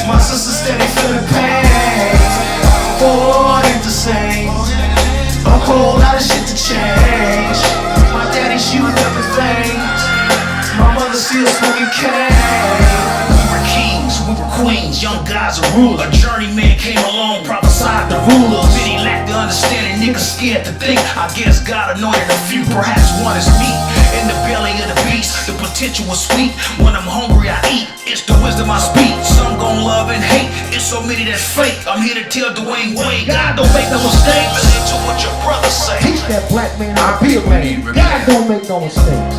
My sister steady feeling pain. Oh, it ain't the same. A whole lot of shit to change. My daddy shooting up his veins. My mother still smoking cane. We were kings, we were queens, young guys a ruler. A journeyman came along, prophesied the rulers. Then he lacked the understanding, niggas scared to think. I guess God anointed a few, perhaps one is me. In the belly of the beast, the potential was sweet. When I'm hungry, I eat. It's the wisdom I speak. Some gon' love and hate. It's so many that's fake. I'm here to tell Dwayne Wade, God don't make no mistakes. Listen to what your brother say. Teach that black man how to be a man. God don't make no mistakes.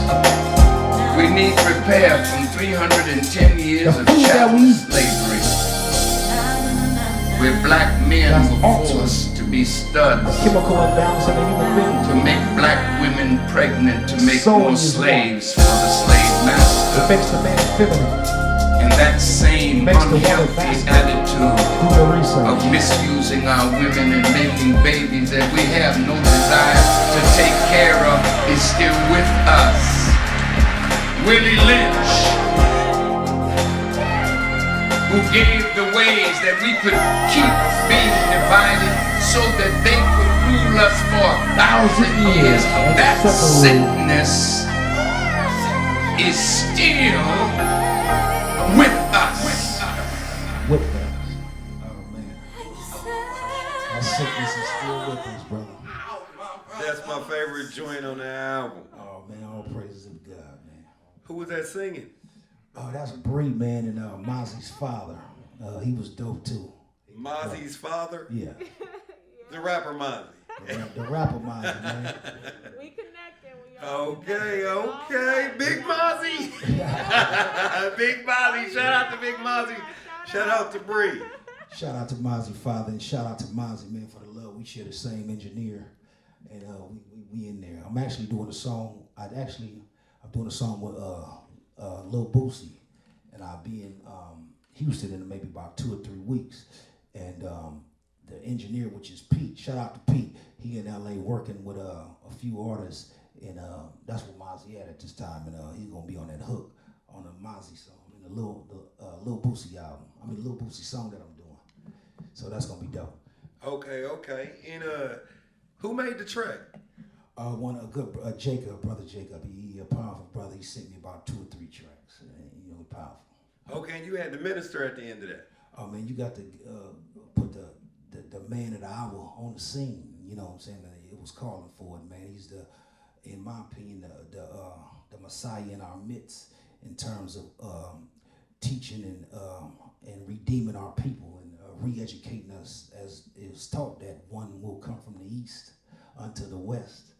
We need repair from 310 years of The food that chattel we eat. slavery. where black men That's were altering. forced to be studs, Chemical imbalance in the human being. to make black women pregnant, to make Sewing more is slaves for the slave It master. makes the man feminine. And that same Makes the woman unhealthy masculine. attitude Do the research. of misusing our women and making babies that we have no desire to take care of is still with us. Willie Lynch, who gave the ways that we could keep being divided so that they could rule us for 1,000 years. That sickness is still with us. With us. Oh man. That sickness is still with us, brother. That's my favorite joint on the album. Oh man, all praises to God, man. Who was that singing? Oh, that's Bree, man, and Mozzie's father. He was dope too. Mozzie's father? Yeah. The rapper Mozzie. The rapper Mozzie, man. We connected. We all Okay. Big Mozzie. Big Mozzie. Shout out to Big Mozzie. Shout out to Bree. Shout out to Mozzie father and shout out to Mozzie, man, for the love. We share the same engineer, and we in there. I'm actually doing a song. I'm doing a song with Lil Boosie, and I'll be in Houston in maybe about 2 or 3 weeks. And the engineer, which is Pete, shout out to Pete. He in LA working with a few artists, and that's what Mozzie at this time. And he's gonna be on that hook on the Mozzie song, and the Lil Boosie album. I mean, Lil Boosie song that I'm doing. So that's gonna be dope. Okay. And who made the track? Jacob, brother Jacob. He a powerful brother. He sent me about 2 or 3 tracks. Powerful. Okay, and you had the minister at the end of that. Oh man, you got to put the man of the hour on the scene. You know what I'm saying? It was calling for it, man. He's in my opinion, the Messiah in our midst in terms of teaching and redeeming our people and re-educating us, as it was taught that one will come from the east unto the west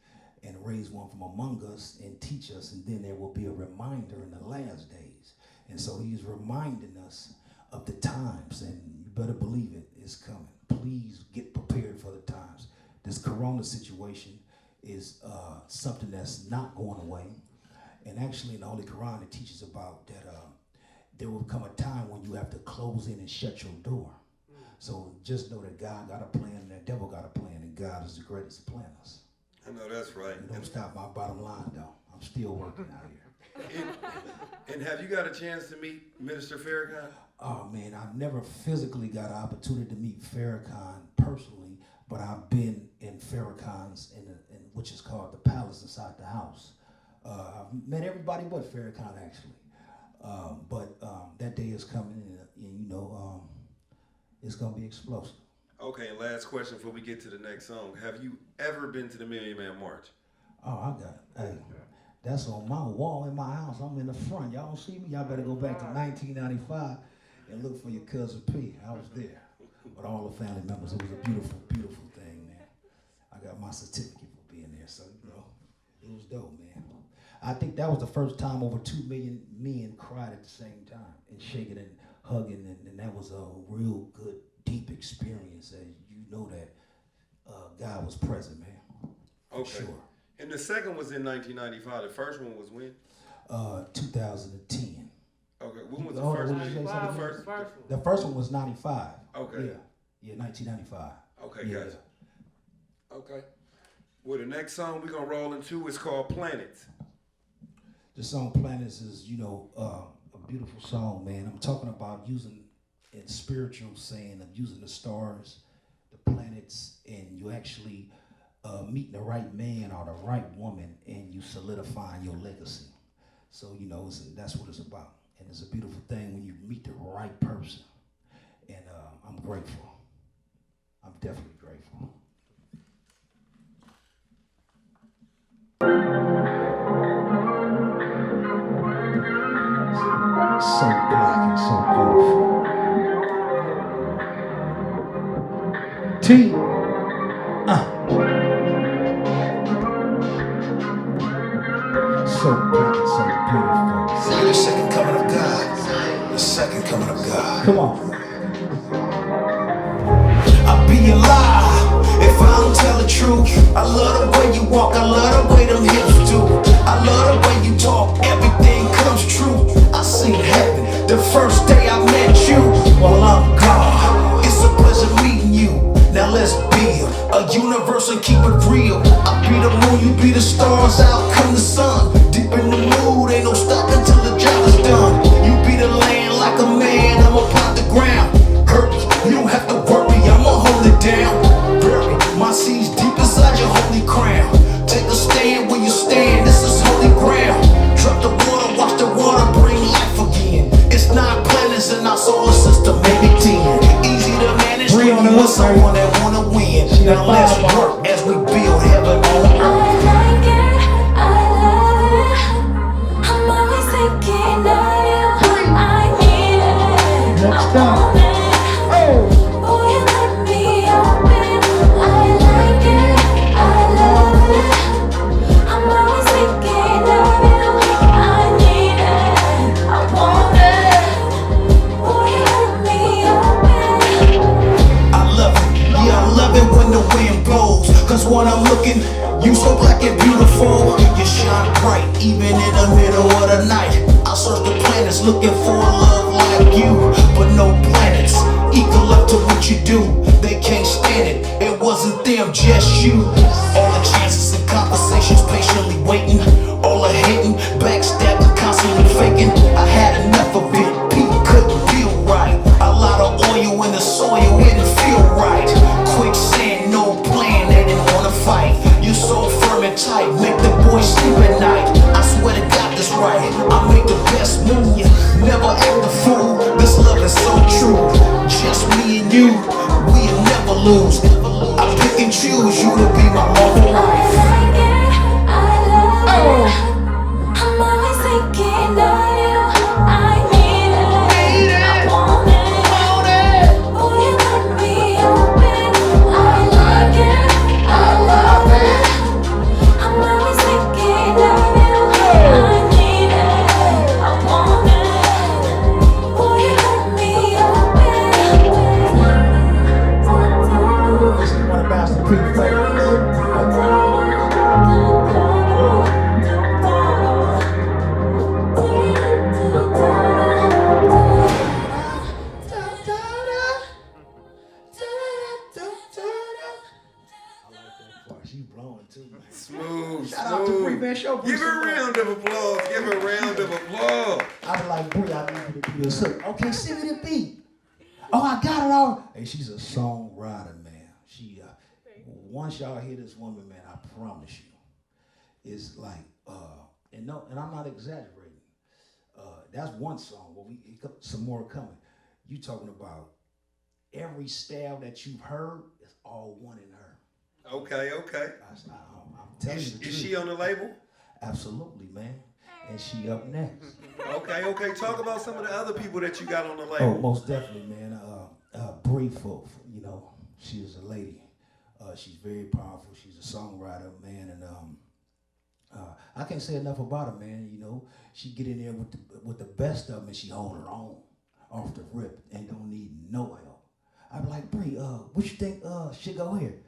and raise one from among us and teach us, and then there will be a reminder in the last days. And so he's reminding us of the times, and you better believe it is coming. Please get prepared for the times. This corona situation is something that's not going away. And actually in the Holy Quran it teaches about that there will come a time when you have to close in and shut your door. So just know that God got a plan, and that devil got a plan, and God is the greatest planners. I know that's right. And don't stop my bottom line though. I'm still working out here. And have you got a chance to meet Minister Farrakhan? Oh man, I've never physically got an opportunity to meet Farrakhan personally, but I've been in Farrakhan's in which is called the Palace inside the house. I've met everybody but Farrakhan actually, but that day is coming, and it's gonna be explosive. Okay, and last question before we get to the next song: have you ever been to the Million Man March? Oh, that's on my wall in my house. I'm in the front. Y'all don't see me? Y'all better go back to 1995 and look for your cousin P. I was there with all the family members. It was a beautiful, beautiful thing, man. I got my certificate for being there, so it was dope, man. I think that was the first time over 2 million men cried at the same time and shaking and hugging, and that was a real good, deep experience. You know that God was present, man. Okay. Sure. And the second was in 1995. The first one was when? 2010. Okay. When was the Oh, first what one? did you say? The first. The first one was 95. Okay. Yeah, 1995. Okay, Yeah. gotcha. Okay. Well, the next song we're gonna roll into is called Planets. The song Planets is, a beautiful song, man. I'm talking about using in spiritual saying of using the stars, the planets, and you actually meeting the right man or the right woman, and you solidifying your legacy. So, that's what it's about. And it's a beautiful thing when you meet the right person. And I'm grateful. I'm definitely grateful. So black and so beautiful. T. So black and so beautiful. The second coming of God. The second coming of God. Come on. walk, I love the way them hips do. I love the way you talk, everything comes true. I seen heaven the first day I met you. Well, I'm God, it's a pleasure meeting you. Now let's build a universe and keep it real. I be the moon, you be the stars, out come the sun. Deep in the mood, ain't no stopping till the job is done. You be the land like a man, I'ma plot the ground. Hurt me, you don't have to worry, I'ma hold it down. Bury my seeds deep inside your holy crown. Take a stand where you stand, this is holy ground. Drop the water, watch the water bring life again. It's 9 planets in our solar system, maybe 10. Easy to manage when you with someone that wanna win. Now let's work as we build heaven on earth. I like it, I love it. I'm always thinking of you. I need it, I want it. Boy, you let me open. I like it, I love it. I'm always thinking of you. I need it, I want it. Boy, you let me open. I love it, yeah, I love it when the wind blows. Cause when I'm looking, you so black and beautiful. You shine bright, even in the middle of the night. I search the planets looking for a love like you. But no planets equal up to what you do. They can't stand it, it wasn't them, just you. All the chances and conversations patiently waiting. All the hating, backstabbing, constantly faking. I had enough of it, people couldn't feel right. A lot of oil in the soil, it didn't feel right. Quicksand, no plan, they didn't wanna fight. You're so firm and tight, make the boys sleep at night. I swear to God this right, I make the best move. Never act a fool, this love is so true. Just me and you, we'll never lose. I pick and choose you to be my lawful wife. I like it, I love it. I'm always thinking of you. I need it, I want it. Boy, you let me open. I like it, I love it. I'm always thinking of you. I need it, I want it. Boy, you let me open. This is one of Master P favorites. She's blowing too, man. Smooth, Shout out to Bree, man. smooth. Show Bree Give her some a love. round of applause. Give her a round of applause. I was like, Bree, I need you to do this. Okay, send me the beat. Oh, I got it all. Hey, she's a songwriter, man. She, once y'all hear this woman, man, I promise you, it's like, and I'm not exaggerating. That's one song. Well, some more coming. You talking about every style that you've heard is all one in her. Okay, okay. I'm telling you the truth. Is she on the label? Absolutely, man. And she up next. Okay, okay. Talk about some of the other people that you got on the Oh, label. most definitely, man. Bree, you know, she is a lady. She's very powerful. She's a songwriter, man, and I can't say enough about her, man. You know, she get in there with the best of them, and she hold her own off the rip and don't need no help. I be like, Bree, what you think should go here?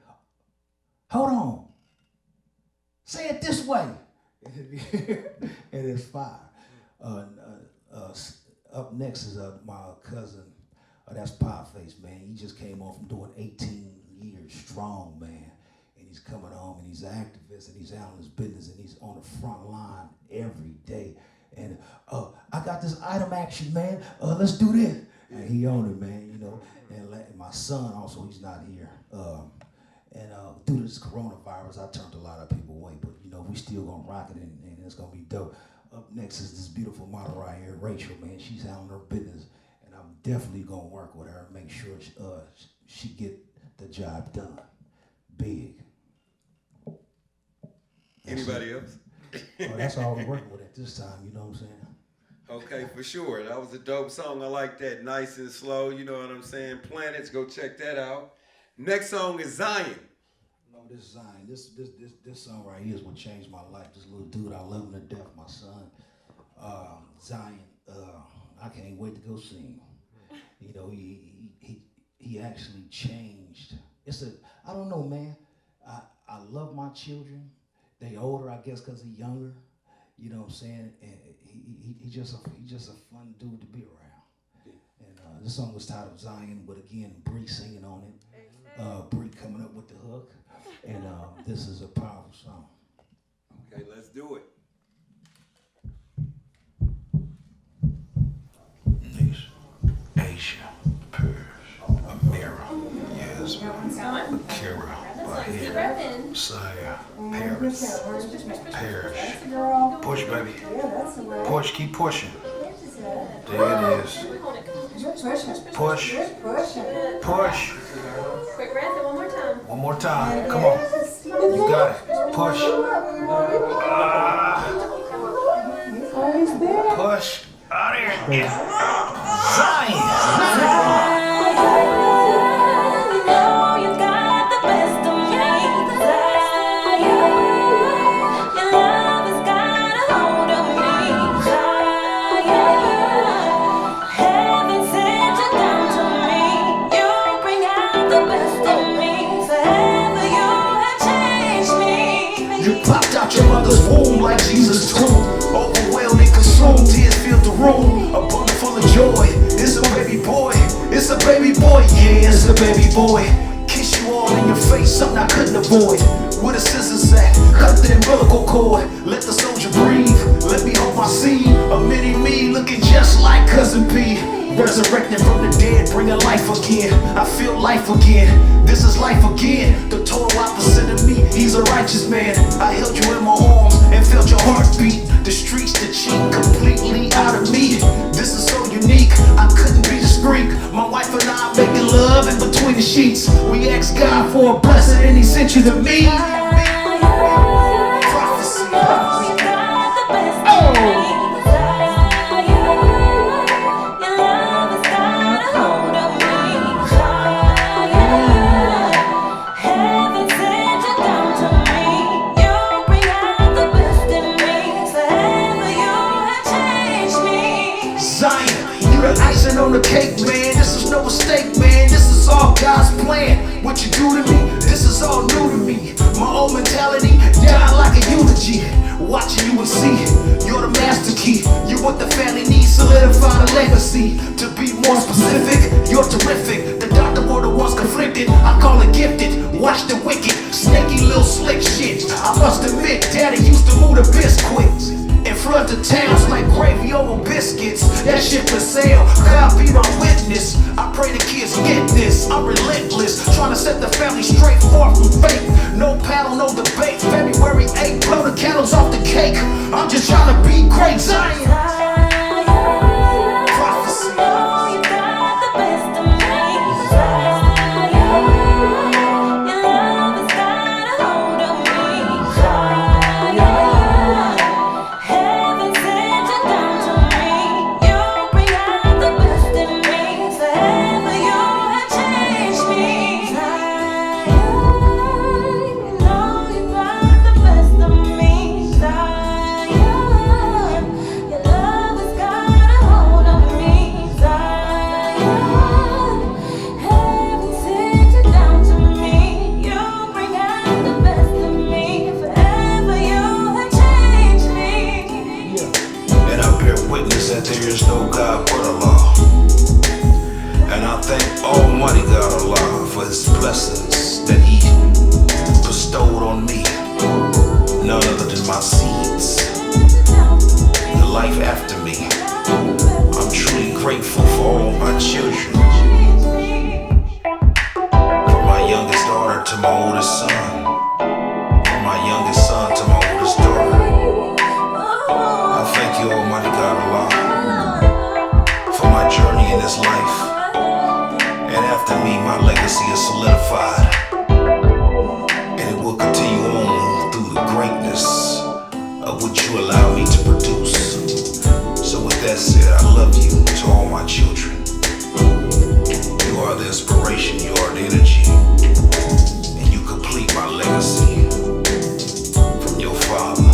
Hold on. Say it this way. It is fire. Up next is my cousin. That's Pieface, man. He just came off from doing 18 years strong, man. And he's coming home and he's an activist and he's out in his business and he's on the front line every day. And I got this item action, man. Let's do this. And he on it, man, you know. And my son also, he's not here. And due to this coronavirus, I turned a lot of people away. But, you know, we still gonna rock it and it's gonna be dope. Up next is this beautiful model right here, Rachel, man. She's handling her business. And I'm definitely gonna work with her and make sure she get the job done. Big. Anybody else? That's all we're working with at this time, you know what I'm saying? Okay, for sure. That was a dope song. I like that. Nice and slow, you know what I'm saying? Planets, go check that out. Next song is Zion. No, this is Zion. This song right here is what changed my life. This little dude, I love him to death, my son. Zion, I can't wait to go see him. You know, he actually changed. I don't know, man. I love my children, they older, I guess, because he's younger. You know what I'm saying? And he just a fun dude to be around. And this song was titled Zion, but again, Bree singing on it. Bree coming up with the hook. And this is a powerful song. Okay, let's do it. Asia, Purse, Amira, Yasmin, Kira, Bahia, Saya, Paris, Push, baby. Push, keep pushing. There it is. Push. Push. Quick breath and one more time. One more time. Come on. You got it. Push. Push. Out of here. Zion. Popped out your mother's womb like Jesus' tomb. Overwhelmed and consumed, tears filled the room. A bundle full of joy. It's a baby boy. It's a baby boy. Yeah, it's a baby boy. Kiss you all in your face, something I couldn't avoid. Where the scissors at? Cut the umbilical cord. Let the soldier breathe. Let me hold my seed. A mini me looking just like Cousin P. Resurrected from the dead, bringing life again. I feel life again. This is life again. The total opposite of me. He's a righteous man. I held you in my arms and felt your heartbeat. The streets, the cheat, completely out of me. This is so unique. I couldn't be discreet. My wife and I making love in between the sheets. We asked God for a blessing and He sent you to me. Prophecy. Oh. On the cake, man, this is no mistake, man. This is all God's plan. What you do to me, this is all new to me. My old mentality died like a eulogy. Watching you and see, you're the master key. You what the family needs, solidify the legacy. To be more specific, you're terrific. The doctor were the ones conflicted, I call it gifted. Watch the wicked, snaky little slick shit. I must admit, daddy used to move the biscuits and flood the towns like gravy over biscuits. That shit for sale, God be my witness. I pray the kids get this. I'm relentless, trying to set the family straight, far from fake. No paddle, no debate. February 8th, blow the candles off the cake. I'm just trying to be great. Zion. Prophecy. Blessings that He bestowed on me, none other than my seeds, the life after me. I'm truly grateful for all my children, from my youngest daughter to my oldest son, from my youngest son to my oldest daughter. I thank you, Almighty God Allah, for my journey in this life. And after me, my legacy is solidified, and it will continue on through the greatness of what you allow me to produce. So with that said, I love you to all my children. You are the inspiration, you are the energy, and you complete my legacy. From your father,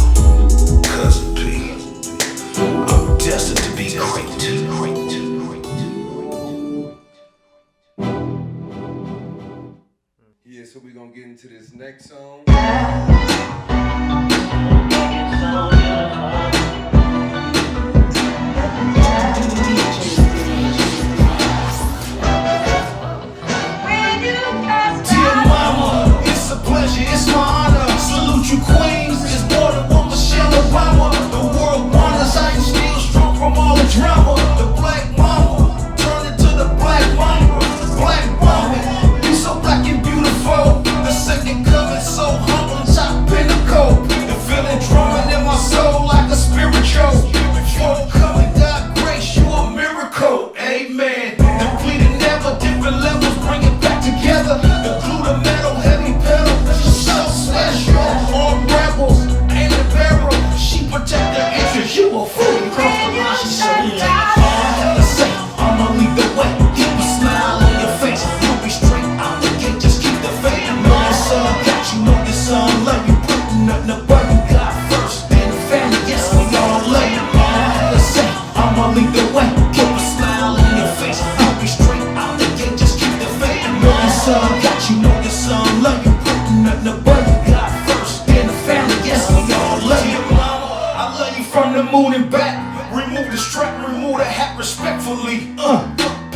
Cousin P, I'm destined to be great. Yeah, so we're gonna get into this next song. me.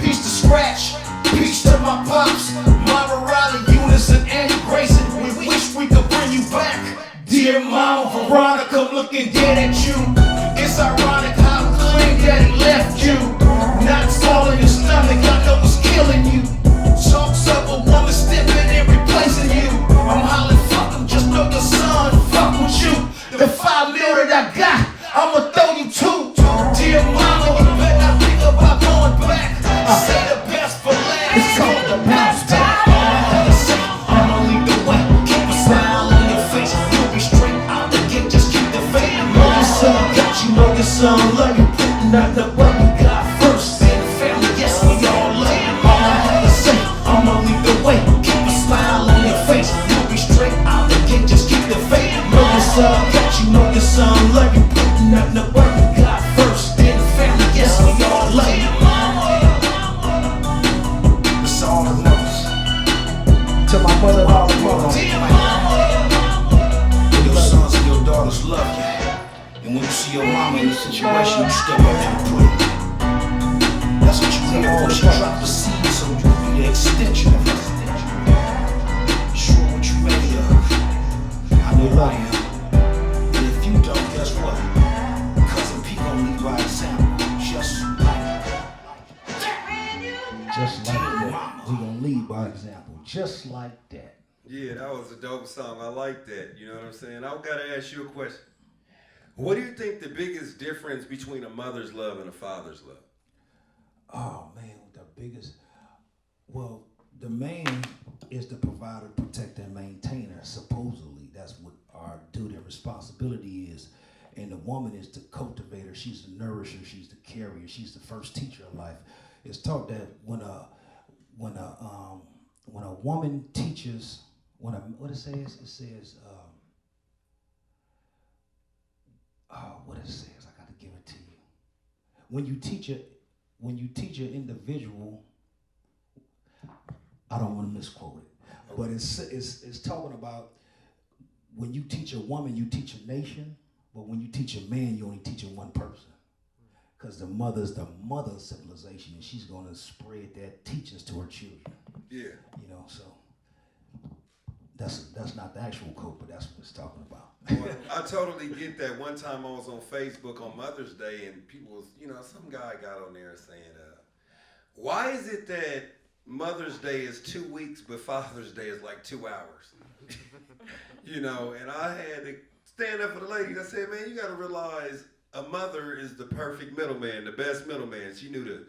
Peace to Scratch, peace to my pops, Mama Riley, Eunice, and Annie Grayson. We wish we could bring you back. Dear Mama Veronica, I'm looking dead at you. It's ironic how clean Daddy left you. Knots all in your stomach, I know it's killing you. Talks of a woman stepping and replacing you. I'm hollering, fuck him, just know your son fuck with you. The 5 mil that I got, I'ma throw you two. Dear Mama, you better not think about going back. Say the best for last. It's called the bounce back. I'ma lead the way, keep a smile on your face. You'll be straight out the gate, just keep the faith. Know your son got you, know your son love you. Putting out the what we got first. And family, yes, we all love you. All I have to say, I'ma lead the way, keep a smile on your face. You'll be straight out the gate, just keep the faith. Know your son got you, know your son love you. Putting out the what we got first. And family, yes, we all love you. It's all the mothers. To my mother, all the mothers. Your sons and your daughters love you. And when you see your mama in a situation, you step up to the plate. That's what you need for. She dropped the seed, so you be the extension of her. Sure what you made of. I know I am. And if you don't, guess what? Cousin P gon' lead by example. Just like that. We gon' lead by example. Just like that. Yeah, that was a dope song. I like that. You know what I'm saying? I've got to ask you a question. What do you think the biggest difference between a mother's love and a father's love? Oh man, the biggest. Well, the man is the provider, protector, and maintainer. Supposedly, that's what our duty and responsibility is. And the woman is the cultivator. She's the nourisher. She's the carrier. She's the first teacher of life. It's taught that when a woman teaches, what it says, what it says, I got to give it to you. When you teach an individual, I don't want to misquote it, but it's talking about when you teach a woman, you teach a nation, but when you teach a man, you only teach one person. Because the mother's the mother of civilization, and she's going to spread that teachings to her children. Yeah. You know, so that's not the actual quote, but that's what it's talking about. Well, I totally get that. One time I was on Facebook on Mother's Day, and people was, some guy got on there saying, why is it that Mother's Day is 2 weeks, but Father's Day is like 2 hours? And I had to stand up for the ladies. I said, man, you got to realize a mother is the perfect middleman, the best middleman. She knew the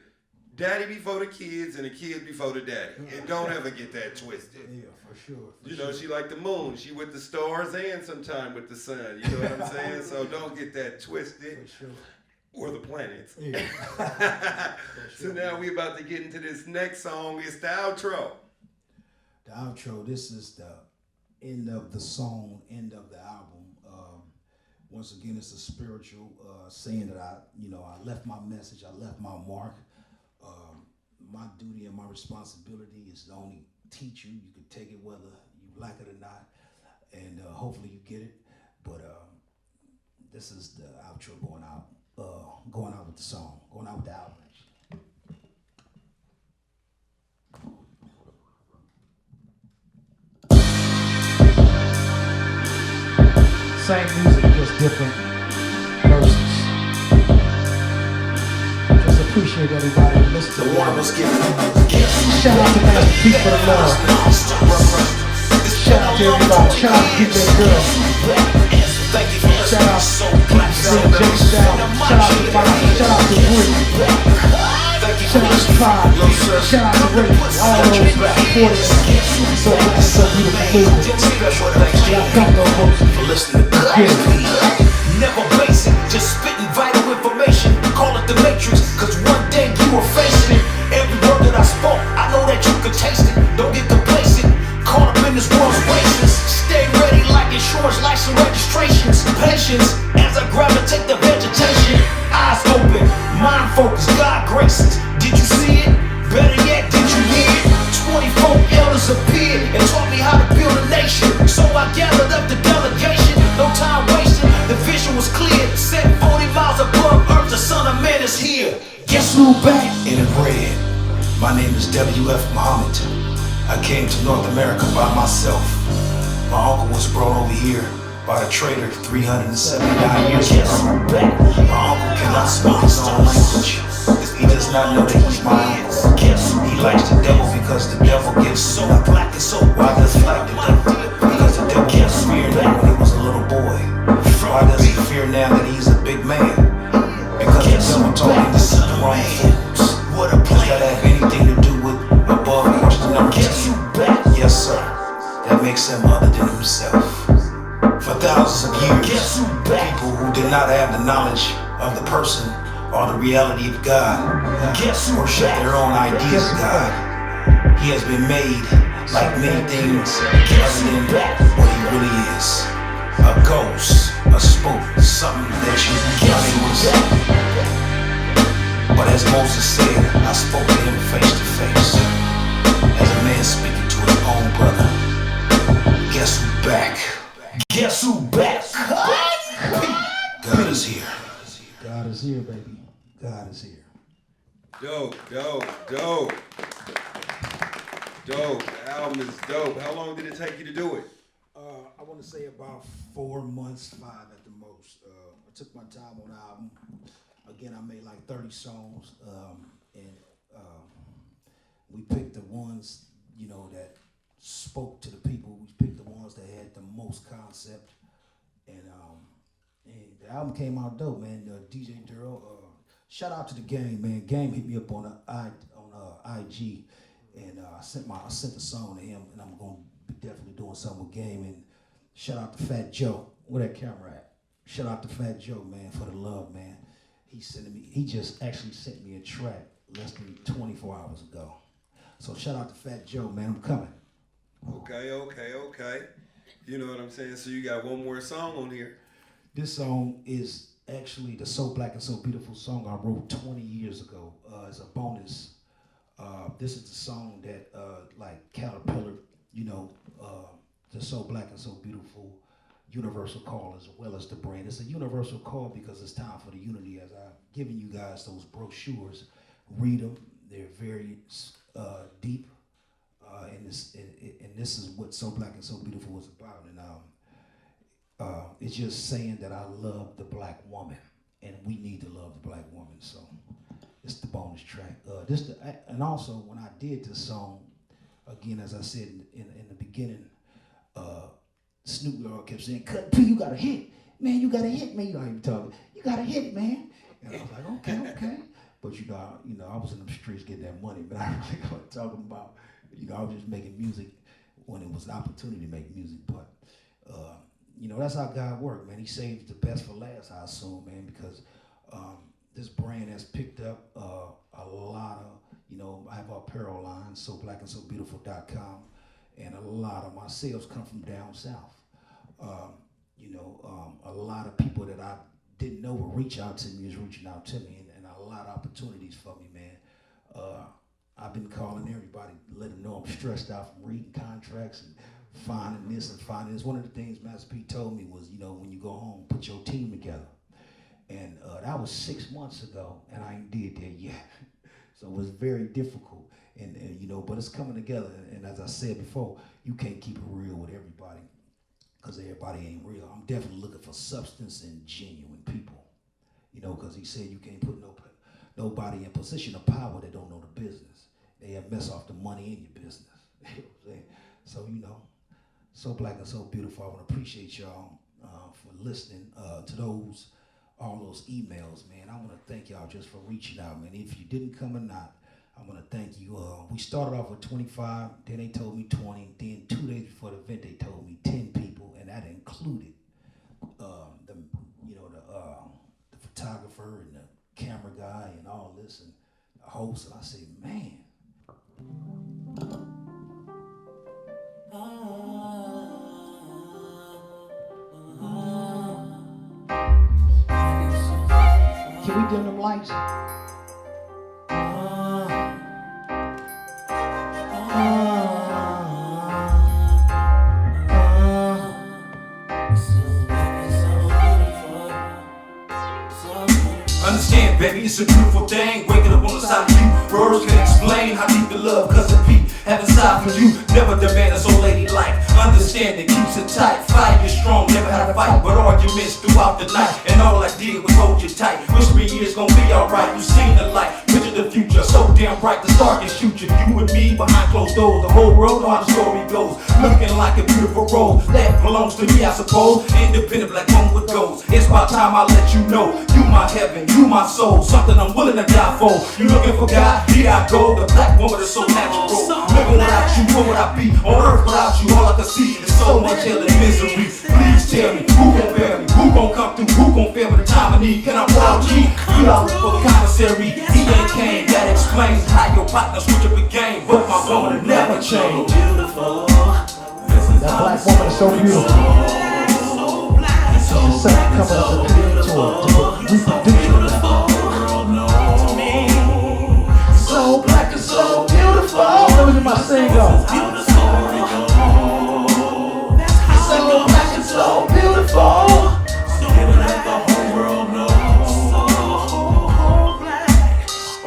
daddy before the kids and the kids before the daddy. And don't ever get that twisted. Yeah, for sure. She like the moon. She with the stars and sometime with the sun. You know what I'm saying? So don't get that twisted. For sure. Or the planets. Yeah. So now we about to get into this next song. It's the outro. The outro, this is the end of the song, end of the album. Once again, it's a spiritual saying that I left my message, I left my mark. My duty and my responsibility is to only teach you. You can take it whether you like it or not, and hopefully you get it. But this is the outro going out with the song, going out with the album. Same music, just different verses. Just appreciate everybody who listens to it. Shout out to Master P for the love. Shout out to everybody. Shout out to DJ Girl. Shout out to J Style. Shout out to Bobby. Shout out to Woody. Shout out to Clyde. Shout out to Ray. All those supporters. So beautiful movement. Y'all come though, folks. Listening to never basic, just spitting vital information. Call it the Matrix, cause one day you were facing it. Every word that I spoke, I know that you could taste it. Don't get complacent, caught up in this world's races. Stay ready like insurance, license registrations. Patience, as I gravitate the vegetation. Eyes open, mind focused, God graces. Did you see it? Better yet, did you hear it? 24 elders appeared and taught me how to build a nation. So I gathered up the delegation, no time wasted. The vision was clear, set 40 miles above earth. The Son of Man is here. Guess who back? And it My name is W.F. Muhammad. I came to North America by myself. My uncle was brought over here by a trader 379 years ago. My uncle cannot speak his own language. He does not know that he's my uncle. He likes the devil because the devil gives so black and so why does he like the devil? Because the devil was feared him when he was a little boy. Why does he fear now that he's a big man? Because the devil told him to eat the wrong foods. Does that have anything to do with above question number 10? Yes, sir. That makes him other than himself. For thousands of years, people who did not have the knowledge of the person or the reality of God worship their own ideas of God. He has been made like many things other than what he really is. A ghost, a spook, something that you thought he was. But as Moses said, I spoke to him face to face, as a man speaking to his own brother. Guess who back? Guess who back? God is here. God is here, baby. God is here. Dope. The album is dope. How long did it take you to do it? I want to say about 4 months, 5 at the most. I took my time on the album. Again, I made like 30 songs, and we picked the ones, you know, that spoke to the people. We picked the ones that had the most concept, and the album came out dope, man. DJ Duro, shout out to the Game, man. Game hit me up on IG, and I sent the song to him, and I'm gonna be definitely doing something with Game. And shout out to Fat Joe. Where that camera at? Shout out to Fat Joe, man, for the love, man. He just actually sent me a track less than 24 hours ago. So shout out to Fat Joe, man. I'm coming. Okay. You know what I'm saying? So you got one more song on here. This song is actually the So Black and So Beautiful song I wrote 20 years ago. As a bonus. This is the song that like Caterpillar, you know, the So Black and So Beautiful universal call as well as the brand. It's a universal call because it's time for the unity. As I've given you guys those brochures, read them. They're very deep, and this is what So Black and So Beautiful is about. And it's just saying that I love the black woman, and we need to love the black woman. So it's the bonus track. And also when I did this song, again, as I said in the beginning, Snoop Dogg kept saying, "Cut P, you got to hit, man. You got to hit, man. You don't even talk. You got to hit it, man." And I was like, okay. But you know, I was in the streets getting that money, but I really wasn't talking about. You know, I was just making music when it was an opportunity to make music. But you know, that's how God works, man. He saves the best for last, I assume, man, because this brand has picked up a lot of. You know, I have an apparel line, SoBlackandSoBeautiful.com. And a lot of my sales come from down south. A lot of people that I didn't know would reach out to me is reaching out to me, and a lot of opportunities for me, man. I've been calling everybody, letting them know I'm stressed out from reading contracts and finding this and finding this. One of the things Master P told me was, you know, when you go home, put your team together. And that was 6 months ago, and I ain't did that yet. So it was very difficult. And you know, but it's coming together. And as I said before, you can't keep it real with everybody because everybody ain't real. I'm definitely looking for substance and genuine people. You know, because he said you can't put nobody in position of power that don't know the business. They have mess off the money in your business. You know what I'm saying? So, you know, So Black and So Beautiful. I want to appreciate y'all for listening to all those emails, man. I want to thank y'all just for reaching out, man. If you didn't come or not, I want to thank you. We started off with 25, then they told me 20, then 2 days before the event they told me 10 people, and that included the photographer and the camera guy and all this and the host. And I said, man. Can we dim them lights? Understand, baby, it's a beautiful thing. Waking up on the side of you. Words can explain how deep the love cousin P have inside for you. Never demand a so ladylike. Understand it keeps it tight. Fire is strong, never had a fight, but arguments throughout the night. And all I did was hold you tight. Whisper it's gonna be alright. You seen the light, picture the future, so damn bright. The star can shoot you. You and me behind closed doors. The whole world know how the story goes. Looking like a beautiful rose that belongs to me, I suppose. Independent black woman with goals. It's about time I let you know. You my heaven, you my soul. Something I'm willing to die for. You looking for God? Here I go. The black woman is so natural. Living without you, where would I be? On earth without you, all I can see is so much hell and misery. Please tell me, who gon' bear me? Who gon' come through? Who gon' feel me the time I need? Can I proud G? You out for the commissary. He ain't came. That explains how your partner switch up the game. But my woman never changed. That black woman is so beautiful. She's second coming up with a tour. Reproduction of that. So black and so beautiful. Look at my single. So black and so beautiful.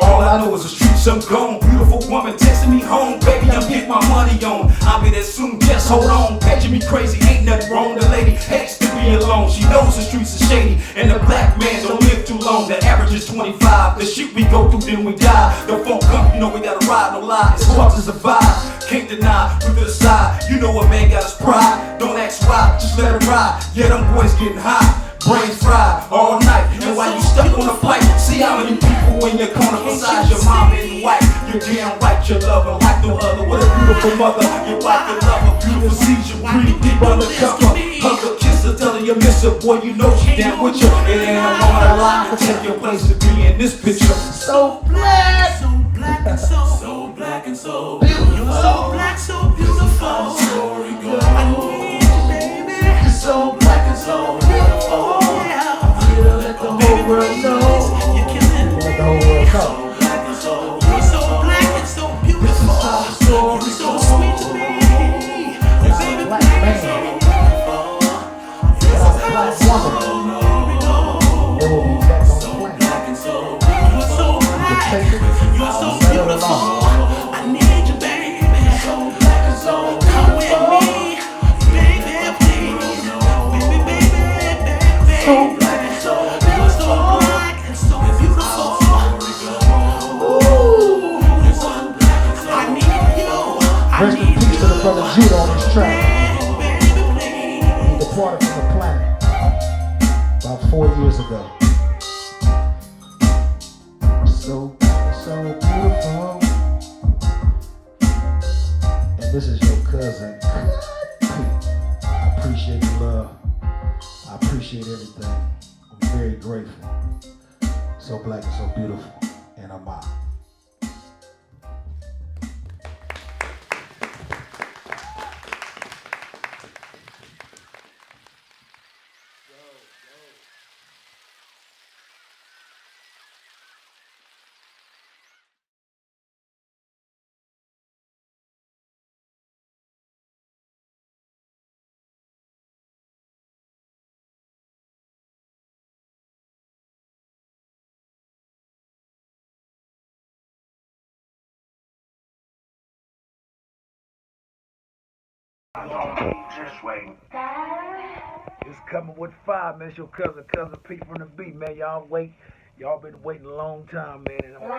All I know is the streets I'm gone. Beautiful woman texting me home. Baby, I'm getting my money on. I'll be there soon, just hold on. Paging me crazy, ain't nothing wrong. The lady hates to be alone. She knows the streets are shady, and the black man don't live too long. The average is 25. The shit we go through, then we die. The phone come, you know we gotta ride, no lie. It's hard to survive, can't deny. We to the side, you know a man got his pride. Don't ask why, just let it ride. Yeah, them boys getting high. Brains fried all night, and while you stuck on the pipe, see how many people in your corner besides your mom and your wife. You're damn right, you love her like no other. What a beautiful mother, your wife and lover. Beautiful sees you breathe deep undercover. Hug her, kiss her, tell her you miss her. Boy, you know she down with you. It ain't a moment of lie to take your place to be in this picture. So black, So black and so black and so beautiful. So black, so beautiful. Story goes. I need you, baby. so black and so beautiful. I'm here to let the whole world know. You're killing me. Let the whole world know. You're so black and so beautiful. This is how the story You're so goes. sweet to me. There's a black man. There's a black woman. They will be back on the planet. You're so black. Take it. You're so Let it beautiful. alone. I need you, baby. So black and so Come with beautiful. me, baby, please. Baby, baby, baby. So black and so You're so beautiful. black and so beautiful. Ooh. I need you. I Rest in need peace to the brother Judah on this track. baby, please. He departed from the planet about 4 years ago. So beautiful. And this is your cousin. I appreciate the love. I appreciate everything. I'm very grateful. So black and so beautiful. And I'm out. Just wait. It's coming with fire, man. It's your cousin P from the B, man. Y'all been waiting a long time, man. And I'm